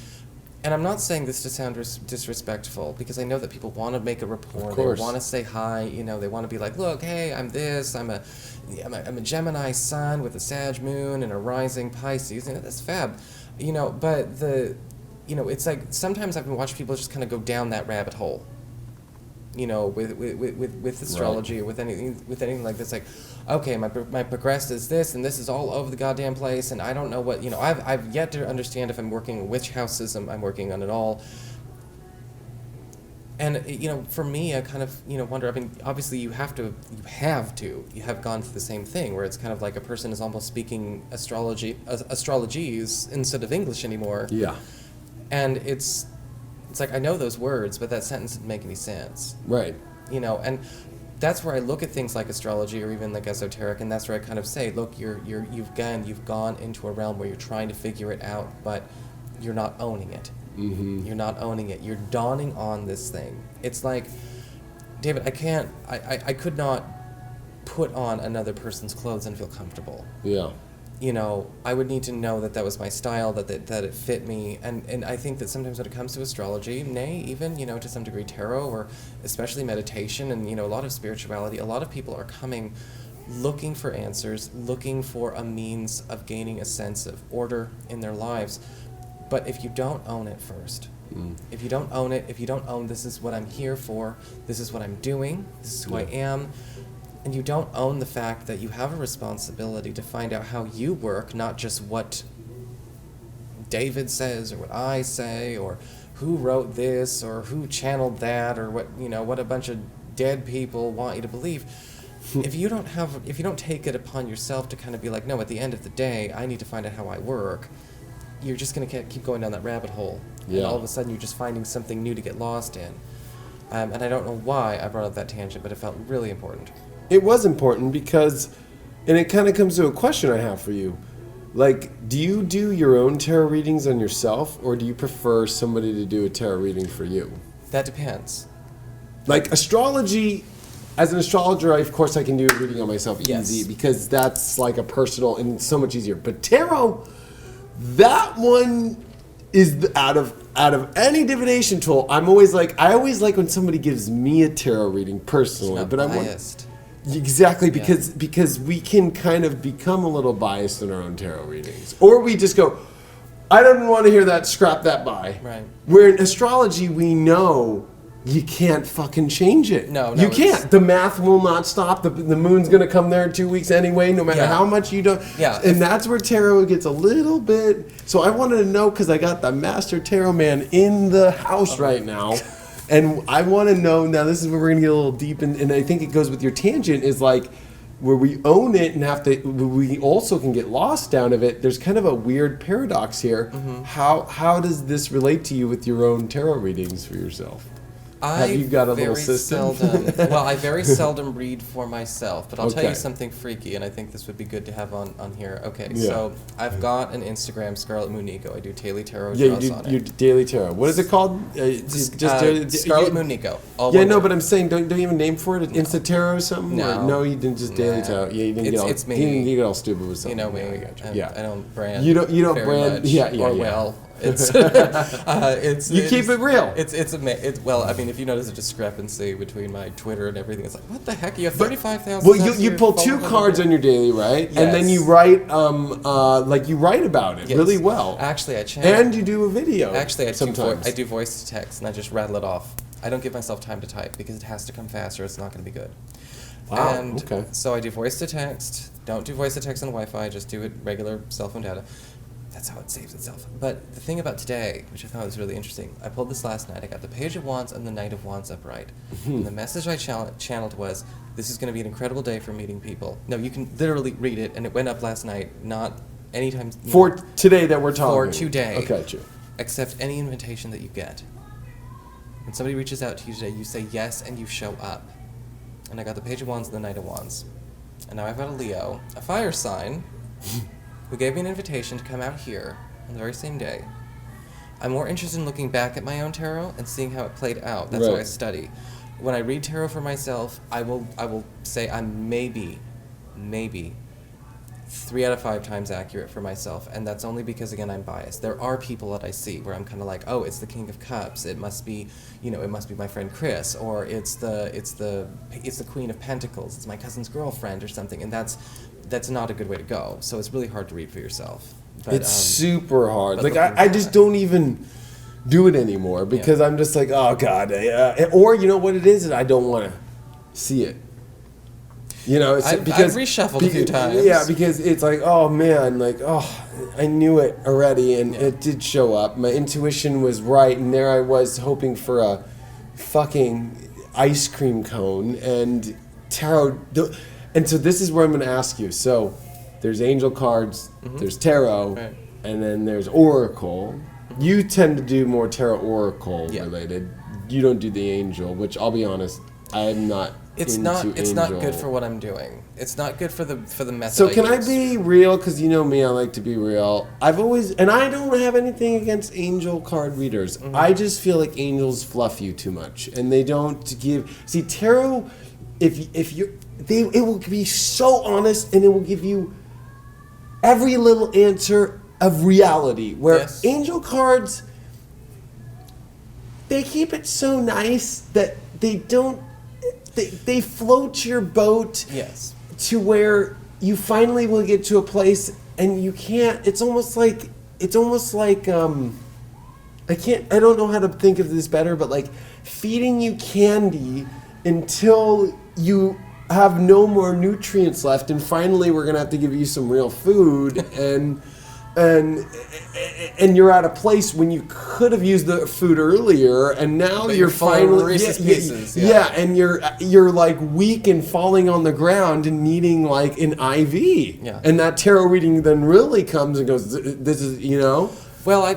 S2: And I'm not saying this to sound disrespectful, because I know that people want to make a rapport. They want to say hi. They want to be like, look, hey, I'm this. I'm a Gemini sun with a Sag moon and a rising Pisces. That's fab. But it's like sometimes I've been watching people just kind of go down that rabbit hole. With astrology or with anything like this, like, okay, my progress is this, and this is all over the goddamn place, and I don't know what, I've yet to understand if I'm working which house system I'm working on at all. And for me, I kind of wonder. I mean, obviously you have gone through the same thing where it's kind of like a person is almost speaking astrologies instead of English anymore.
S1: Yeah,
S2: and it's like I know those words, but that sentence didn't make any sense.
S1: Right.
S2: And that's where I look at things like astrology or even like esoteric, and that's where I kind of say, look, you've gone into a realm where you're trying to figure it out, but you're not owning it. Mm-hmm. You're not owning it. You're dawning on this thing. It's like, David, I could not put on another person's clothes and feel comfortable.
S1: Yeah.
S2: I would need to know that was my style, that it fit me, and I think that sometimes when it comes to astrology, even, to some degree tarot, or especially meditation and, a lot of spirituality, a lot of people are coming looking for answers, looking for a means of gaining a sense of order in their lives. But if you don't own it first, if you don't own it, if you don't own this is what I'm here for, this is what I'm doing, this is who I am, and you don't own the fact that you have a responsibility to find out how you work, not just what David says or what I say or who wrote this or who channeled that or what a bunch of dead people want you to believe. If you don't take it upon yourself to kind of be like, no, at the end of the day, I need to find out how I work, you're just going to keep going down that rabbit hole. Yeah. And all of a sudden you're just finding something new to get lost in. And I don't know why I brought up that tangent, but it felt really important.
S1: It was important because, and it kind of comes to a question I have for you. Like, do you do your own tarot readings on yourself, or do you prefer somebody to do a tarot reading for you?
S2: That depends.
S1: Like, astrology, as an astrologer, of course I can do a reading on myself easy, because that's like a personal and so much easier. But tarot, that one is out of any divination tool. I always like when somebody gives me a tarot reading personally,
S2: but I'm biased.
S1: Exactly, because we can kind of become a little biased in our own tarot readings, or we just go, I don't want to hear that, scrap that by.
S2: Right.
S1: Where in astrology we know you can't fucking change it.
S2: No,
S1: you can't. The math will not stop. The moon's going to come there in 2 weeks anyway, no matter how much you don't.
S2: Yeah.
S1: And that's where tarot gets a little bit. So I wanted to know, because I got the master tarot man in the house right now. And I want to know, now this is where we're going to get a little deep, and I think it goes with your tangent, is like, where we own it and have to, we also can get lost down of it. There's kind of a weird paradox here. How does this relate to you with your own tarot readings for yourself? Have you got a little system?
S2: Well, I very seldom read for myself, but I'll tell you something freaky, and I think this would be good to have on here. Okay, so I've got an Instagram, Scarlet Moonico. I do daily tarot draws on it.
S1: You do daily tarot. What is it called?
S2: Scarlet Moonico.
S1: But I'm saying, don't you have a name for it? Insta Tarot or something? No, you didn't just daily tarot. Yeah, you didn't get all.
S2: It's me.
S1: You didn't get all stupid with something.
S2: You know me. I don't brand.
S1: You don't
S2: very
S1: brand.
S2: Much, or well. It's
S1: you keep it real.
S2: It's well, I mean, if you notice a discrepancy between my Twitter and everything, it's like, what the heck? You have 35,000.
S1: Well, you pull 2 cards on your daily, right?
S2: Yes.
S1: And then you write, you write about it really well.
S2: Actually, I channel.
S1: And you do a video.
S2: Actually,
S1: sometimes
S2: I do voice to text, and I just rattle it off. I don't give myself time to type because it has to come faster. It's not going to be good.
S1: Wow.
S2: And so I do voice to text. Don't do voice to text on Wi-Fi. Just do it regular cell phone data. That's how it saves itself. But the thing about today, which I found was really interesting, I pulled this last night. I got the Page of Wands and the Knight of Wands upright. And the message I channeled was, this is going to be an incredible day for meeting people. No, you can literally read it, and it went up last night, not anytime.
S1: For today that we're talking.
S2: For today.
S1: Okay, true.
S2: Accept any invitation that you get. When somebody reaches out to you today, you say yes and you show up. And I got the Page of Wands and the Knight of Wands. And now I've got a Leo, a fire sign, who gave me an invitation to come out here on the very same day. I'm more interested in looking back at my own tarot and seeing how it played out. That's what I study. When I read tarot for myself, I will say I'm maybe 3 out of 5 times accurate for myself, and that's only because, again, I'm biased. There are people that I see where I'm kind of like, oh, it's the King of Cups. It must be, it must be my friend Chris, or it's the Queen of Pentacles. It's my cousin's girlfriend or something, and that's not a good way to go. So it's really hard to read for yourself. But,
S1: it's super hard. Like I just don't even do it anymore because I'm just like, oh God. Or you know what it is? I don't want to see it.
S2: I've reshuffled a few times.
S1: Yeah, because it's like, oh man, like, oh, I knew it already, and it did show up. My intuition was right, and there I was hoping for a fucking ice cream cone and tarot. And so this is where I'm going to ask you. So there's angel cards, there's tarot, and then there's oracle. You tend to do more tarot oracle related. You don't do the angel, which I'll be honest, I'm not.
S2: It's not good for what I'm doing. It's not good for the method.
S1: So can I be real? Because you know me, I like to be real. I've always, and I don't have anything against angel card readers. I just feel like angels fluff you too much, and they don't give. See, tarot, it will be so honest, and it will give you every little answer of reality. Where angel cards, they keep it so nice that they don't. They float your boat to where you finally will get to a place and you can't. It's almost like I don't know how to think of this better, but like feeding you candy until you have no more nutrients left, and finally we're gonna have to give you some real food and you're at a place when you could have used the food earlier, and now you're finally and you're like weak and falling on the ground and needing like an IV. And that tarot reading then really comes and goes, this is
S2: Well,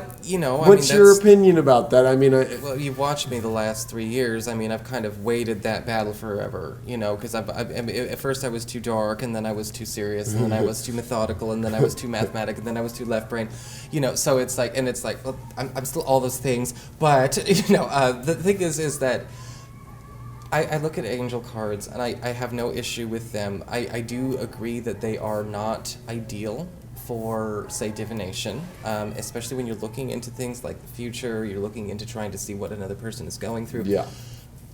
S1: what's your opinion about that? I mean,
S2: well, you've watched me the last 3 years. I mean, I've kind of waited that battle forever, because at first I was too dark, and then I was too serious, and then I was too methodical, and then I was too mathematic, and then I was too left brain, so it's like, well, I'm still all those things, but, the thing is that I look at angel cards, and I have no issue with them. I do agree that they are not ideal for, say, divination, especially when you're looking into things like the future, you're looking into trying to see what another person is going through.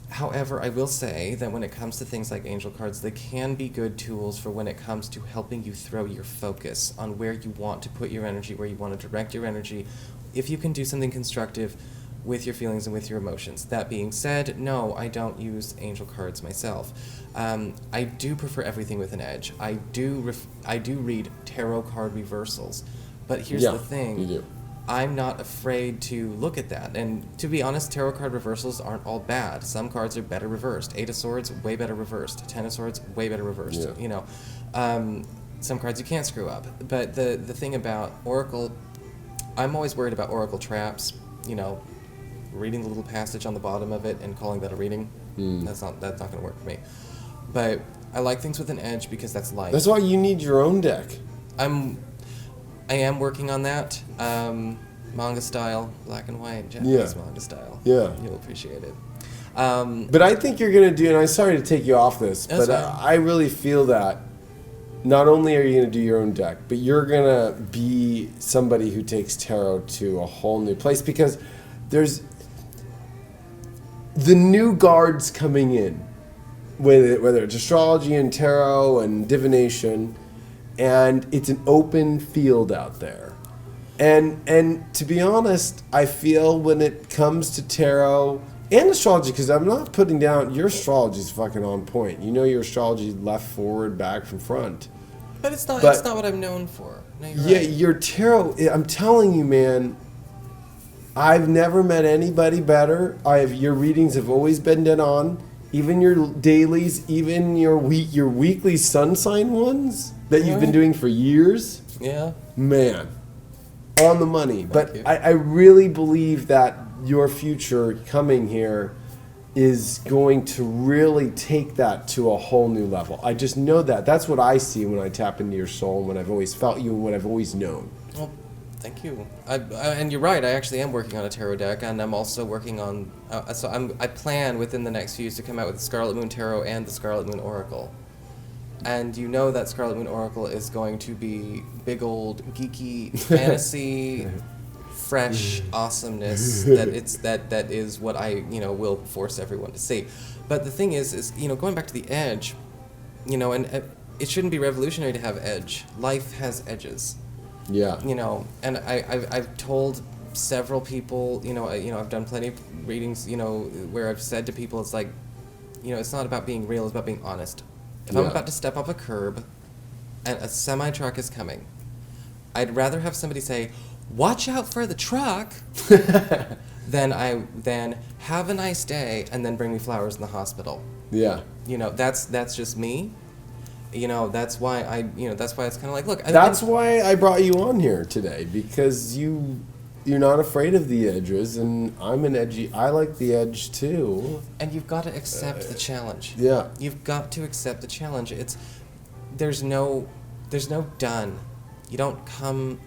S2: However, I will say that when it comes to things like angel cards, they can be good tools for when it comes to helping you throw your focus on where you want to put your energy, where you want to direct your energy. If you can do something constructive, with your feelings and with your emotions. That being said, no, I don't use angel cards myself. I do prefer everything with an edge. I do read tarot card reversals, but here's the thing.
S1: You do.
S2: I'm not afraid to look at that. And to be honest, tarot card reversals aren't all bad. Some cards are better reversed. Eight of Swords, way better reversed. Ten of Swords, way better reversed.
S1: Yeah.
S2: You know, some cards you can't screw up. But the thing about Oracle, I'm always worried about Oracle traps. You know, reading the little passage on the bottom of it and calling that a reading. That's not going to work for me. But I like things with an edge because that's life.
S1: That's why you need your own deck.
S2: I am working on that, manga style, black and white, Japanese manga style.
S1: Yeah.
S2: You'll appreciate it.
S1: But I think you're going to do, and I'm sorry to take you off this, but I really feel that not only are you going to do your own deck, but you're going to be somebody who takes tarot to a whole new place, because there's the new guards coming in, whether it's astrology and tarot and divination, and it's an open field out there. And to be honest, I feel when it comes to tarot and astrology, because I'm not putting down, your astrology is fucking on point. You know your astrology left, forward, back, from front.
S2: But it's not what I'm known for. No, you're right.
S1: Your tarot, I'm telling you, man, I've never met anybody better. Your readings have always been dead on. Even your dailies, even your weekly sun sign ones that you've been doing for years.
S2: Yeah.
S1: Man, on the money.
S2: Thank you.
S1: I really believe that your future coming here is going to really take that to a whole new level. I just know that. That's what I see when I tap into your soul, and when I've always felt you, and what I've always known.
S2: Well, thank you. And you're right. I actually am working on a tarot deck, and I'm also working on. I plan within the next few years to come out with the Scarlet Moon Tarot and the Scarlet Moon Oracle. And you know that Scarlet Moon Oracle is going to be big old geeky fantasy, fresh awesomeness. That is what I will force everyone to see. But the thing is going back to the edge, and it shouldn't be revolutionary to have edge. Life has edges.
S1: Yeah.
S2: And I've told several people, I've done plenty of readings, where I've said to people, it's like, it's not about being real, it's about being honest. If I'm about to step off a curb and a semi-truck is coming, I'd rather have somebody say, watch out for the truck, than have a nice day and then bring me flowers in the hospital.
S1: Yeah.
S2: That's just me. That's why that's why it's kind of like, look.
S1: That's why I brought you on here today, because you're not afraid of the edges, and I'm an edgy. I like the edge too.
S2: And you've got to accept the challenge.
S1: Yeah.
S2: You've got to accept the challenge. There's no done. You don't come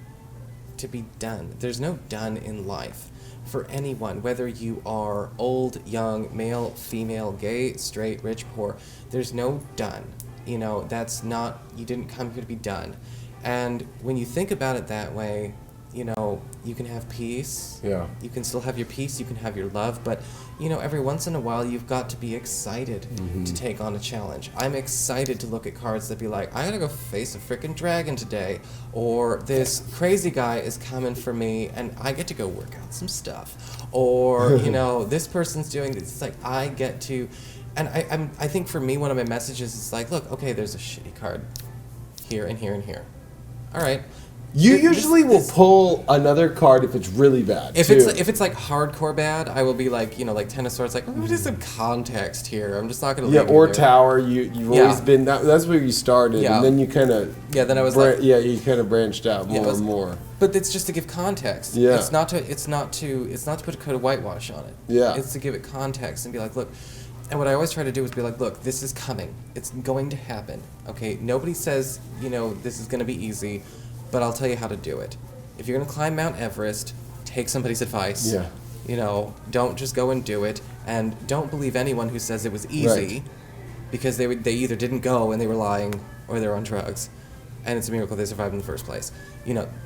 S2: to be done. There's no done in life for anyone, whether you are old, young, male, female, gay, straight, rich, poor. There's no done. That's not, you didn't come here to be done. And when you think about it that way, you can have peace. Yeah. You can still have your peace, you can have your love, but, every once in a while you've got to be excited to take on a challenge. I'm excited to look at cards that be like, I gotta go face a freaking dragon today, or this crazy guy is coming for me and I get to go work out some stuff, or, this person's doing this. It's like, I get to. And I think for me, one of my messages is like, look, okay, there's a shitty card here and here and here. All right.
S1: You usually will pull another card if it's really bad.
S2: If it's like hardcore bad, I will be like, like Ten of Swords, like, what is some context here? I'm just not going to leave
S1: or
S2: here.
S1: Tower, you've always been, that's where you started, and then you kind of...
S2: Yeah, then I was
S1: you kind of branched out more and more.
S2: But it's just to give context.
S1: Yeah.
S2: It's not to put a coat of whitewash on it.
S1: Yeah.
S2: It's to give it context and be like, look... And what I always try to do is be like, look, this is coming. It's going to happen. Okay? Nobody says, this is going to be easy, but I'll tell you how to do it. If you're going to climb Mount Everest, take somebody's advice. Yeah. Don't just go and do it. And don't believe anyone who says it was easy, because they either didn't go and they were lying, or they're on drugs. And it's a miracle they survived in the first place.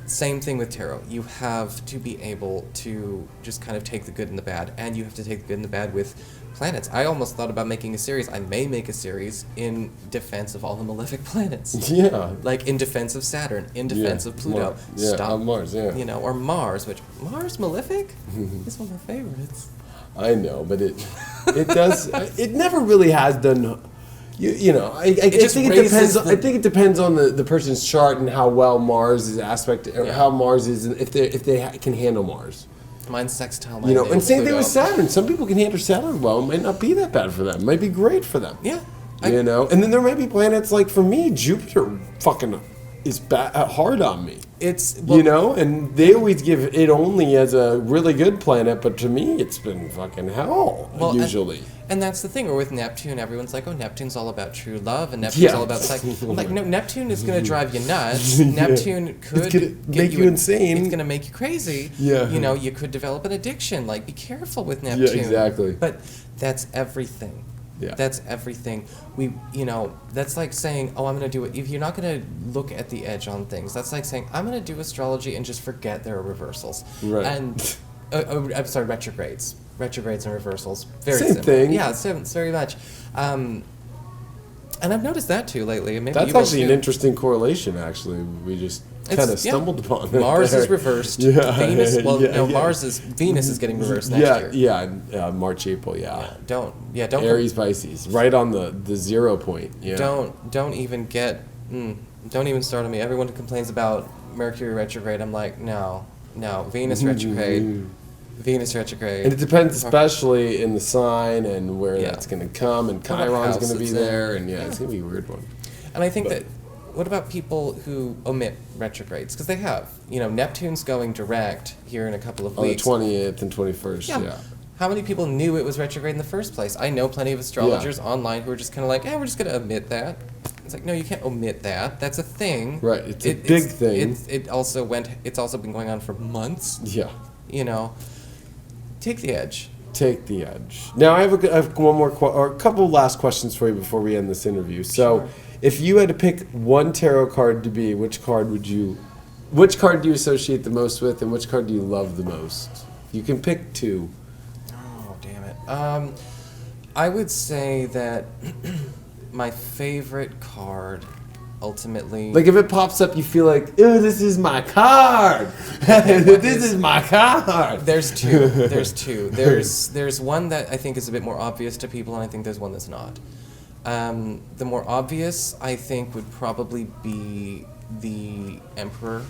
S2: Same thing with tarot. You have to be able to just kind of take the good and the bad, and you have to take the good and the bad with planets. I almost thought about making a series. I may make a series in defense of all the malefic planets.
S1: Yeah.
S2: Like in defense of Saturn, in defense of Pluto.
S1: Stop Mars, yeah.
S2: You know, or Mars, which Mars malefic is one of my favorites.
S1: I know, but it does. It never really has done. You know, I think it depends. I think it depends on the person's chart and how well Mars is aspected, or how Mars is, if they can handle Mars.
S2: Mine's sextile.
S1: You know, and same thing with Saturn. Some people can handle Saturn well. It might not be that bad for them. It might be great for them.
S2: Yeah.
S1: You know, and then there might be planets like for me, Jupiter fucking is hard on me. You know, and they always give it only as a really good planet, but to me, it's been fucking hell usually.
S2: And that's the thing. Or with Neptune, everyone's like, "Oh, Neptune's all about true love, and Neptune's all about sex." I'm like, no, Neptune is going to drive you nuts. Neptune could
S1: make you insane.
S2: It's going to make you crazy.
S1: Yeah.
S2: You know, you could develop an addiction. Like, be careful with Neptune.
S1: Yeah, exactly.
S2: But that's everything.
S1: Yeah.
S2: That's everything. That's like saying, oh, I'm going to do it. If you're not going to look at the edge on things, that's like saying, I'm going to do astrology and just forget there are reversals.
S1: Right.
S2: And, I'm sorry, retrogrades. Retrogrades and reversals. Very
S1: Same
S2: similar.
S1: thing.
S2: Yeah, it's very much. And I've noticed that too lately. Maybe
S1: that's actually an interesting correlation, actually. We just kind of stumbled upon it.
S2: Mars is reversed.
S1: Yeah.
S2: Venus, Venus is getting reversed next year.
S1: Yeah, March, April,
S2: Don't.
S1: Aries, Pisces, right on the 0 point. Yeah.
S2: Don't even start on me. Everyone complains about Mercury retrograde. I'm like, no, Venus retrograde. Venus retrograde.
S1: And it depends especially in the sign and where that's going to come, and Chiron's going to be there, and it's going to be a weird one.
S2: And I think that, what about people who omit retrogrades? Because they have. You know, Neptune's going direct here in a couple of weeks.
S1: On the 20th and 21st, yeah.
S2: How many people knew it was retrograde in the first place? I know plenty of astrologers online who are just kind of like, we're just going to omit that. It's like, no, you can't omit that. That's a thing.
S1: Right, it's a big thing.
S2: It's also been going on for months.
S1: Yeah.
S2: You know, take the edge.
S1: Take the edge. Now, I have one more, or a couple last questions for you before we end this interview. So, if you had to pick one tarot card to be, which card do you associate the most with, and which card do you love the most? You can pick two.
S2: Oh, damn it. I would say that my favorite card, ultimately...
S1: Like, if it pops up, you feel like, oh, this is my card! This is my card!
S2: There's two. There's one that I think is a bit more obvious to people, and I think there's one that's not. The more obvious, I think, would probably be the Emperor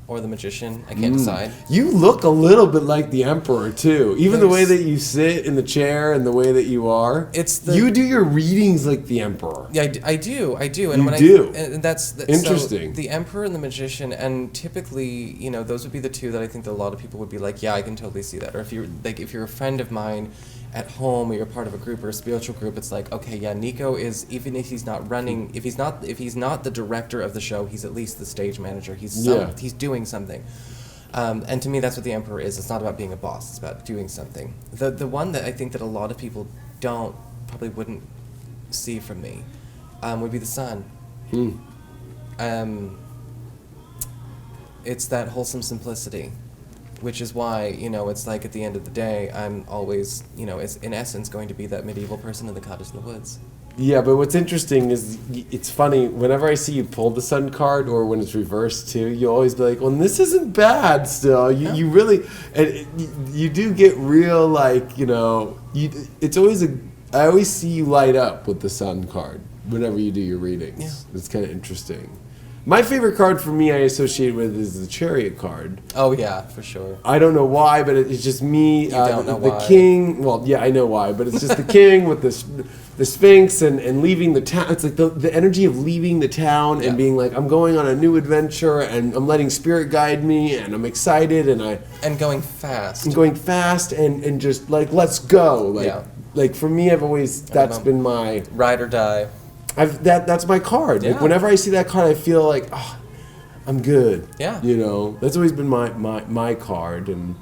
S2: or the Magician. I can't decide. You
S1: look a little bit like the Emperor, too. Even the way that you sit in the chair and the way that you are. You do your readings like the Emperor.
S2: Yeah, I do. And that's
S1: interesting.
S2: So the Emperor and the Magician, and typically, those would be the two that I think that a lot of people would be like, yeah, I can totally see that. Or if you're a friend of mine at home, or you're part of a group or a spiritual group, it's like, okay, yeah, Nico is, even if he's not running, if he's not the director of the show, he's at least the stage manager. He's doing something. And to me, that's what the Emperor is. It's not about being a boss. It's about doing something. The one that I think that a lot of people probably wouldn't see from me, would be the Sun. It's that wholesome simplicity, which is why, it's like at the end of the day, I'm always, it's in essence going to be that medieval person in the cottage in the woods.
S1: Yeah, but what's interesting is, it's funny, whenever I see you pull the Sun card, or when it's reversed too, you always be like, well, this isn't bad still. You really, and you do get real, like, it's always I always see you light up with the Sun card whenever you do your readings. Yeah. It's kind of interesting. My favorite card for me I associate with is the Chariot card.
S2: Oh, yeah, for sure.
S1: I don't know why, but it's just me.
S2: You don't know why.
S1: The king, well, yeah, I know why, but it's just the king with the Sphinx and leaving the town. It's like the energy of leaving the town and being like, I'm going on a new adventure, and I'm letting spirit guide me, and I'm excited,
S2: and going fast.
S1: And going fast, and just like, let's go. Like for me, that's been my...
S2: Ride or die.
S1: That's my card. Yeah. Like, whenever I see that card, I feel like, I'm good.
S2: Yeah.
S1: That's always been my card, and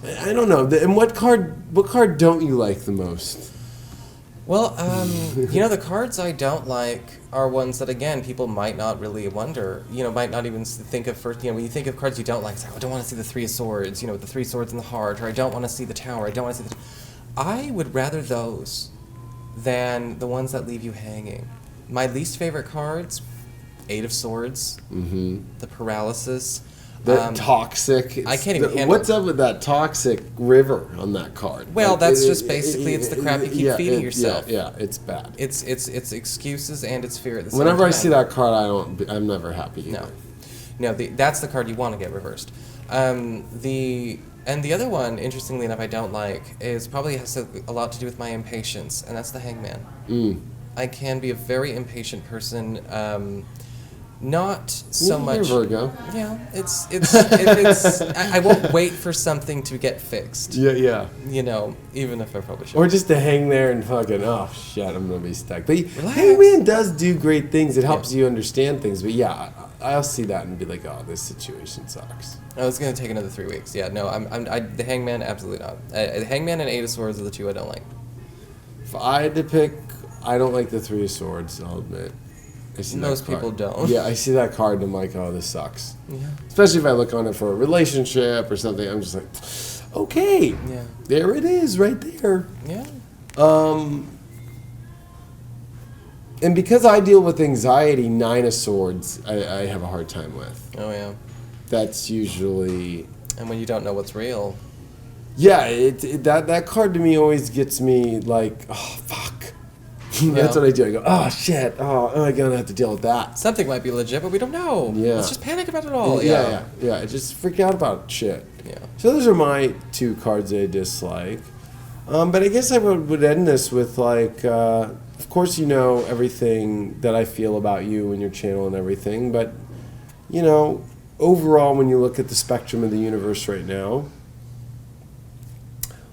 S1: I don't know. And what card don't you like the most?
S2: Well, the cards I don't like are ones that, again, people might not really wonder, might not even think of first, when you think of cards you don't like, it's like, I don't want to see the Three of Swords, with the Three Swords in the heart, or I don't want to see the Tower, I don't want to see the... I would rather those than the ones that leave you hanging. My least favorite cards, Eight of Swords, the paralysis.
S1: The toxic.
S2: I can't even handle
S1: What's up with that toxic river on that card?
S2: Well,
S1: Like,
S2: that's just basically it's the crap you keep feeding yourself.
S1: Yeah, it's bad.
S2: It's excuses and it's fear at the same
S1: Whenever
S2: time.
S1: I see that card, I'm never happy either.
S2: No, that's the card you want to get reversed. The other one, interestingly enough, I don't like is probably has a lot to do with my impatience, and that's the Hangman. I can be a very impatient person. Not so much.
S1: You're Virgo.
S2: Yeah, it's I won't wait for something to get fixed.
S1: Yeah.
S2: You know, even if I probably should.
S1: Or just to hang there and fucking, oh shit, I'm gonna be stuck. But
S2: Relax.
S1: Hangman does do great things. It helps you understand things. But yeah, I'll see that and be like, oh, this situation sucks.
S2: Oh, it's gonna take another 3 weeks. Yeah, no, the Hangman, absolutely not. The Hangman and Eight of Swords are the two I don't like.
S1: If I had to pick, I don't like the Three of Swords. I'll admit.
S2: Most people don't.
S1: Yeah, I see that card and I'm like, oh, this sucks.
S2: Yeah.
S1: Especially if I look on it for a relationship or something. I'm just like, okay,
S2: Yeah.
S1: there it is, right there.
S2: Yeah.
S1: And because I deal with anxiety, Nine of Swords, I have a hard time with.
S2: Oh yeah.
S1: That's usually.
S2: And when you don't know what's real.
S1: Yeah, that card to me always gets me like, oh fuck. That's what I do. I go, oh shit, oh, I'm gonna have to deal with that.
S2: Something might be legit, but we don't know.
S1: Yeah.
S2: Let's just panic about it all.
S1: Yeah. I just freak out about shit.
S2: Yeah.
S1: So those are my two cards I dislike. But I guess I would end this with like, of course you know everything that I feel about you and your channel and everything, but you know, overall when you look at the spectrum of the universe right now,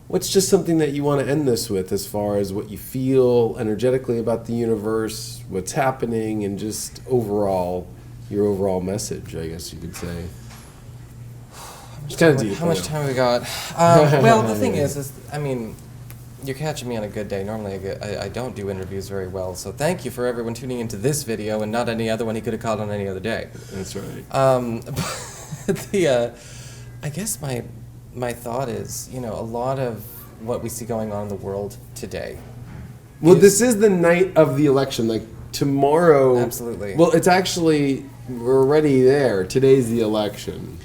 S1: what's just something that you want to end this with as far as what you feel energetically about the universe, what's happening, and just overall, your overall message, I guess you could say. It's kind of deep.
S2: How much time we got? Well, the thing is, I mean, you're catching me on a good day. Normally I don't do interviews very well, so thank you for everyone tuning into this video and not any other one he could have caught on any other day.
S1: That's right.
S2: I guess my thought is, you know, a lot of what we see going on in the world today.
S1: Well, this is the night of the election. Like tomorrow.
S2: Absolutely.
S1: Well, it's actually we're already there. Today's the election.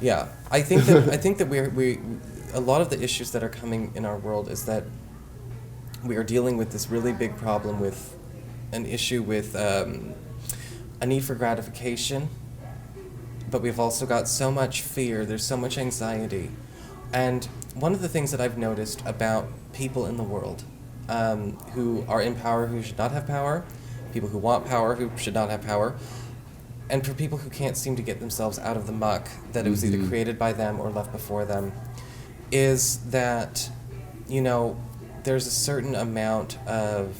S2: Yeah, I think that we a lot of the issues that are coming in our world is that we are dealing with this really big problem with an issue with a need for gratification, but we've also got so much fear. There's so much anxiety. And one of the things that I've noticed about people in the world who are in power who should not have power, people who want power who should not have power, and for people who can't seem to get themselves out of the muck that it was either created by them or left before them, is that, you know, there's a certain amount of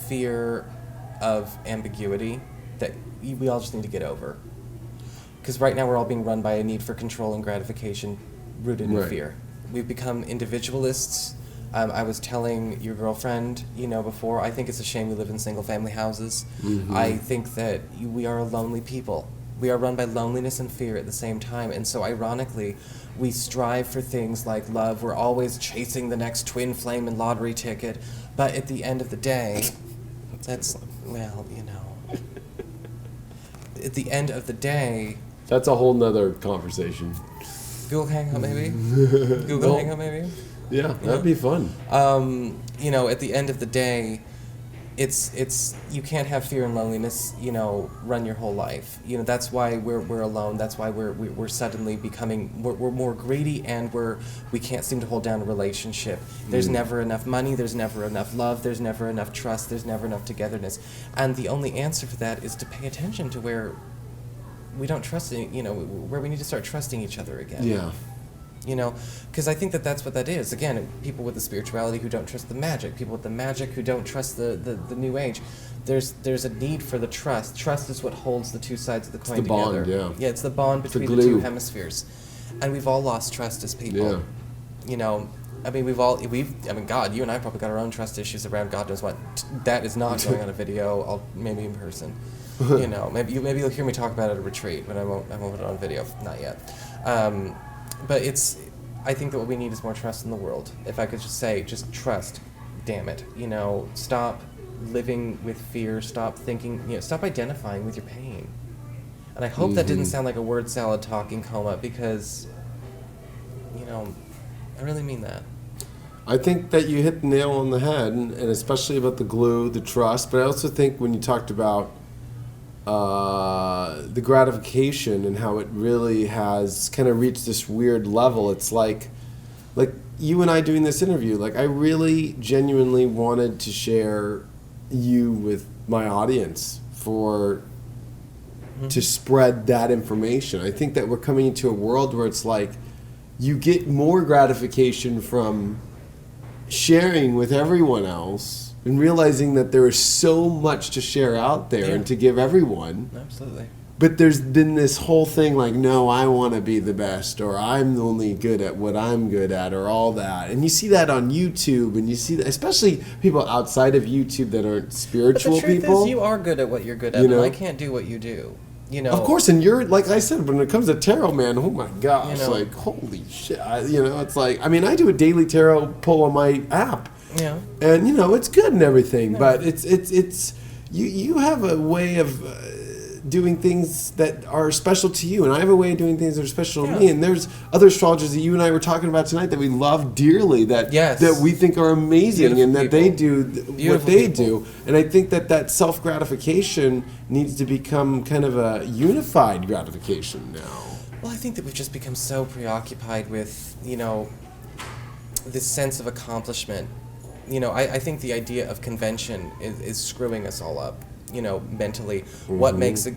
S2: fear of ambiguity that we all just need to get over. Because right now we're all being run by a need for control and gratification rooted in fear. We've become individualists. I was telling your girlfriend, you know, before, I think it's a shame we live in single-family houses. I think that we are a lonely people. We are run by loneliness and fear at the same time. And so ironically, we strive for things like love. We're always chasing the next twin flame and lottery ticket. But at the end of the day, that's, well, you know. At the end of the day...
S1: That's a whole nother conversation.
S2: Google Hangout, maybe? Google Hangout, maybe?
S1: Yeah, that'd be fun.
S2: You know, at the end of the day, it's you can't have fear and loneliness, you know, run your whole life. You know, that's why we're alone. That's why we're suddenly becoming we're more greedy, and we can't seem to hold down a relationship. There's never enough money. There's never enough love. There's never enough trust. There's never enough togetherness. And the only answer for that is to pay attention to where we don't trust, you know, where we need to start trusting each other again.
S1: Yeah.
S2: You know, because I think that that's what that is. Again, people with the spirituality who don't trust the magic, people with the magic who don't trust the new age. There's a need for the trust. Trust is what holds the two sides of the coin together.
S1: Bond,
S2: yeah, it's the bond between the two hemispheres. And we've all lost trust as people.
S1: Yeah.
S2: You know, I mean, God, you and I probably got our own trust issues around God knows what. That is not going on a video, maybe in person. You know, maybe you'll hear me talk about it at a retreat, but I won't put it on video, not yet. But it's, I think that what we need is more trust in the world. If I could just say, just trust, damn it. You know, stop living with fear, stop thinking, you know, stop identifying with your pain. And I hope that didn't sound like a word salad talking coma, because, you know, I really mean that.
S1: I think that you hit the nail on the head, and especially about the glue, the trust. But I also think when you talked about the gratification and how it really has kind of reached this weird level, it's like you and I doing this interview. Like, I really genuinely wanted to share you with my audience to spread that information. I think that we're coming into a world where it's like you get more gratification from sharing with everyone else and realizing that there is so much to share out there and to give everyone.
S2: Absolutely.
S1: But there's been this whole thing like, no, I want to be the best, or I'm only good at what I'm good at, or all that. And you see that on YouTube, and you see that, especially people outside of YouTube that aren't spiritual people.
S2: But the truth is, you are good at what you're good at,
S1: you know?
S2: and I can't do what you do. You know,
S1: of course, and you're, like I said, when it comes to tarot, man, oh my gosh,
S2: you know,
S1: like, holy shit. You know, it's like, I mean, I do a daily tarot pull on my app.
S2: Yeah.
S1: And, you know, it's good and everything, but it's you have a way of doing things that are special to you, and I have a way of doing things that are special to me, and there's other astrologers that you and I were talking about tonight that we love dearly, that we think are amazing, and that they do what they do. And I think that self-gratification needs to become kind of a unified gratification now.
S2: Well, I think that we've just become so preoccupied with, you know, this sense of accomplishment. You know, I think the idea of convention is screwing us all up. You know, mentally, what makes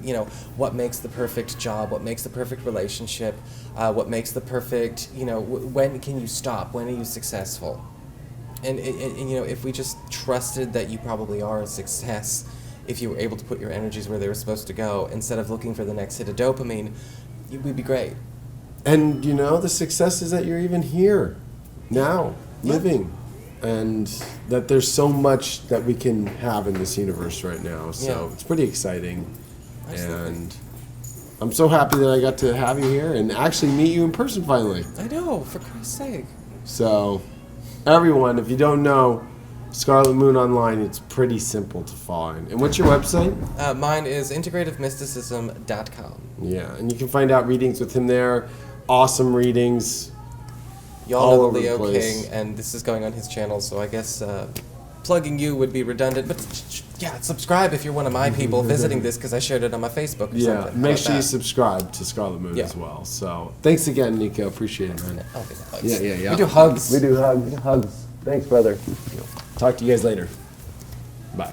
S2: what makes the perfect job, what makes the perfect relationship, what makes the perfect, you know, when can you stop, when are you successful, and you know, if we just trusted that you probably are a success, if you were able to put your energies where they were supposed to go, instead of looking for the next hit of dopamine, we'd be great.
S1: And you know, the success is that you're even here now, living. And that there's so much that we can have in this universe right now. So it's pretty exciting. Absolutely. And I'm so happy that I got to have you here and actually meet you in person finally.
S2: I know, for Christ's sake.
S1: So, everyone, if you don't know, Scarlet Moon Online, it's pretty simple to find. And what's your website?
S2: Mine is integrativemysticism.com.
S1: Yeah, and you can find out readings with him there. Awesome readings.
S2: Y'all know the Leo King, and this is going on his channel, so I guess plugging you would be redundant. But yeah, subscribe if you're one of my people visiting this, because I shared it on my Facebook or something.
S1: Yeah, make sure you subscribe to Scarlet Moon as well. So thanks again, Nico. Appreciate it, man.
S2: I'll give hugs.
S1: Yeah.
S2: We do hugs.
S1: We do hugs. Thanks, brother. Talk to you guys later. Bye.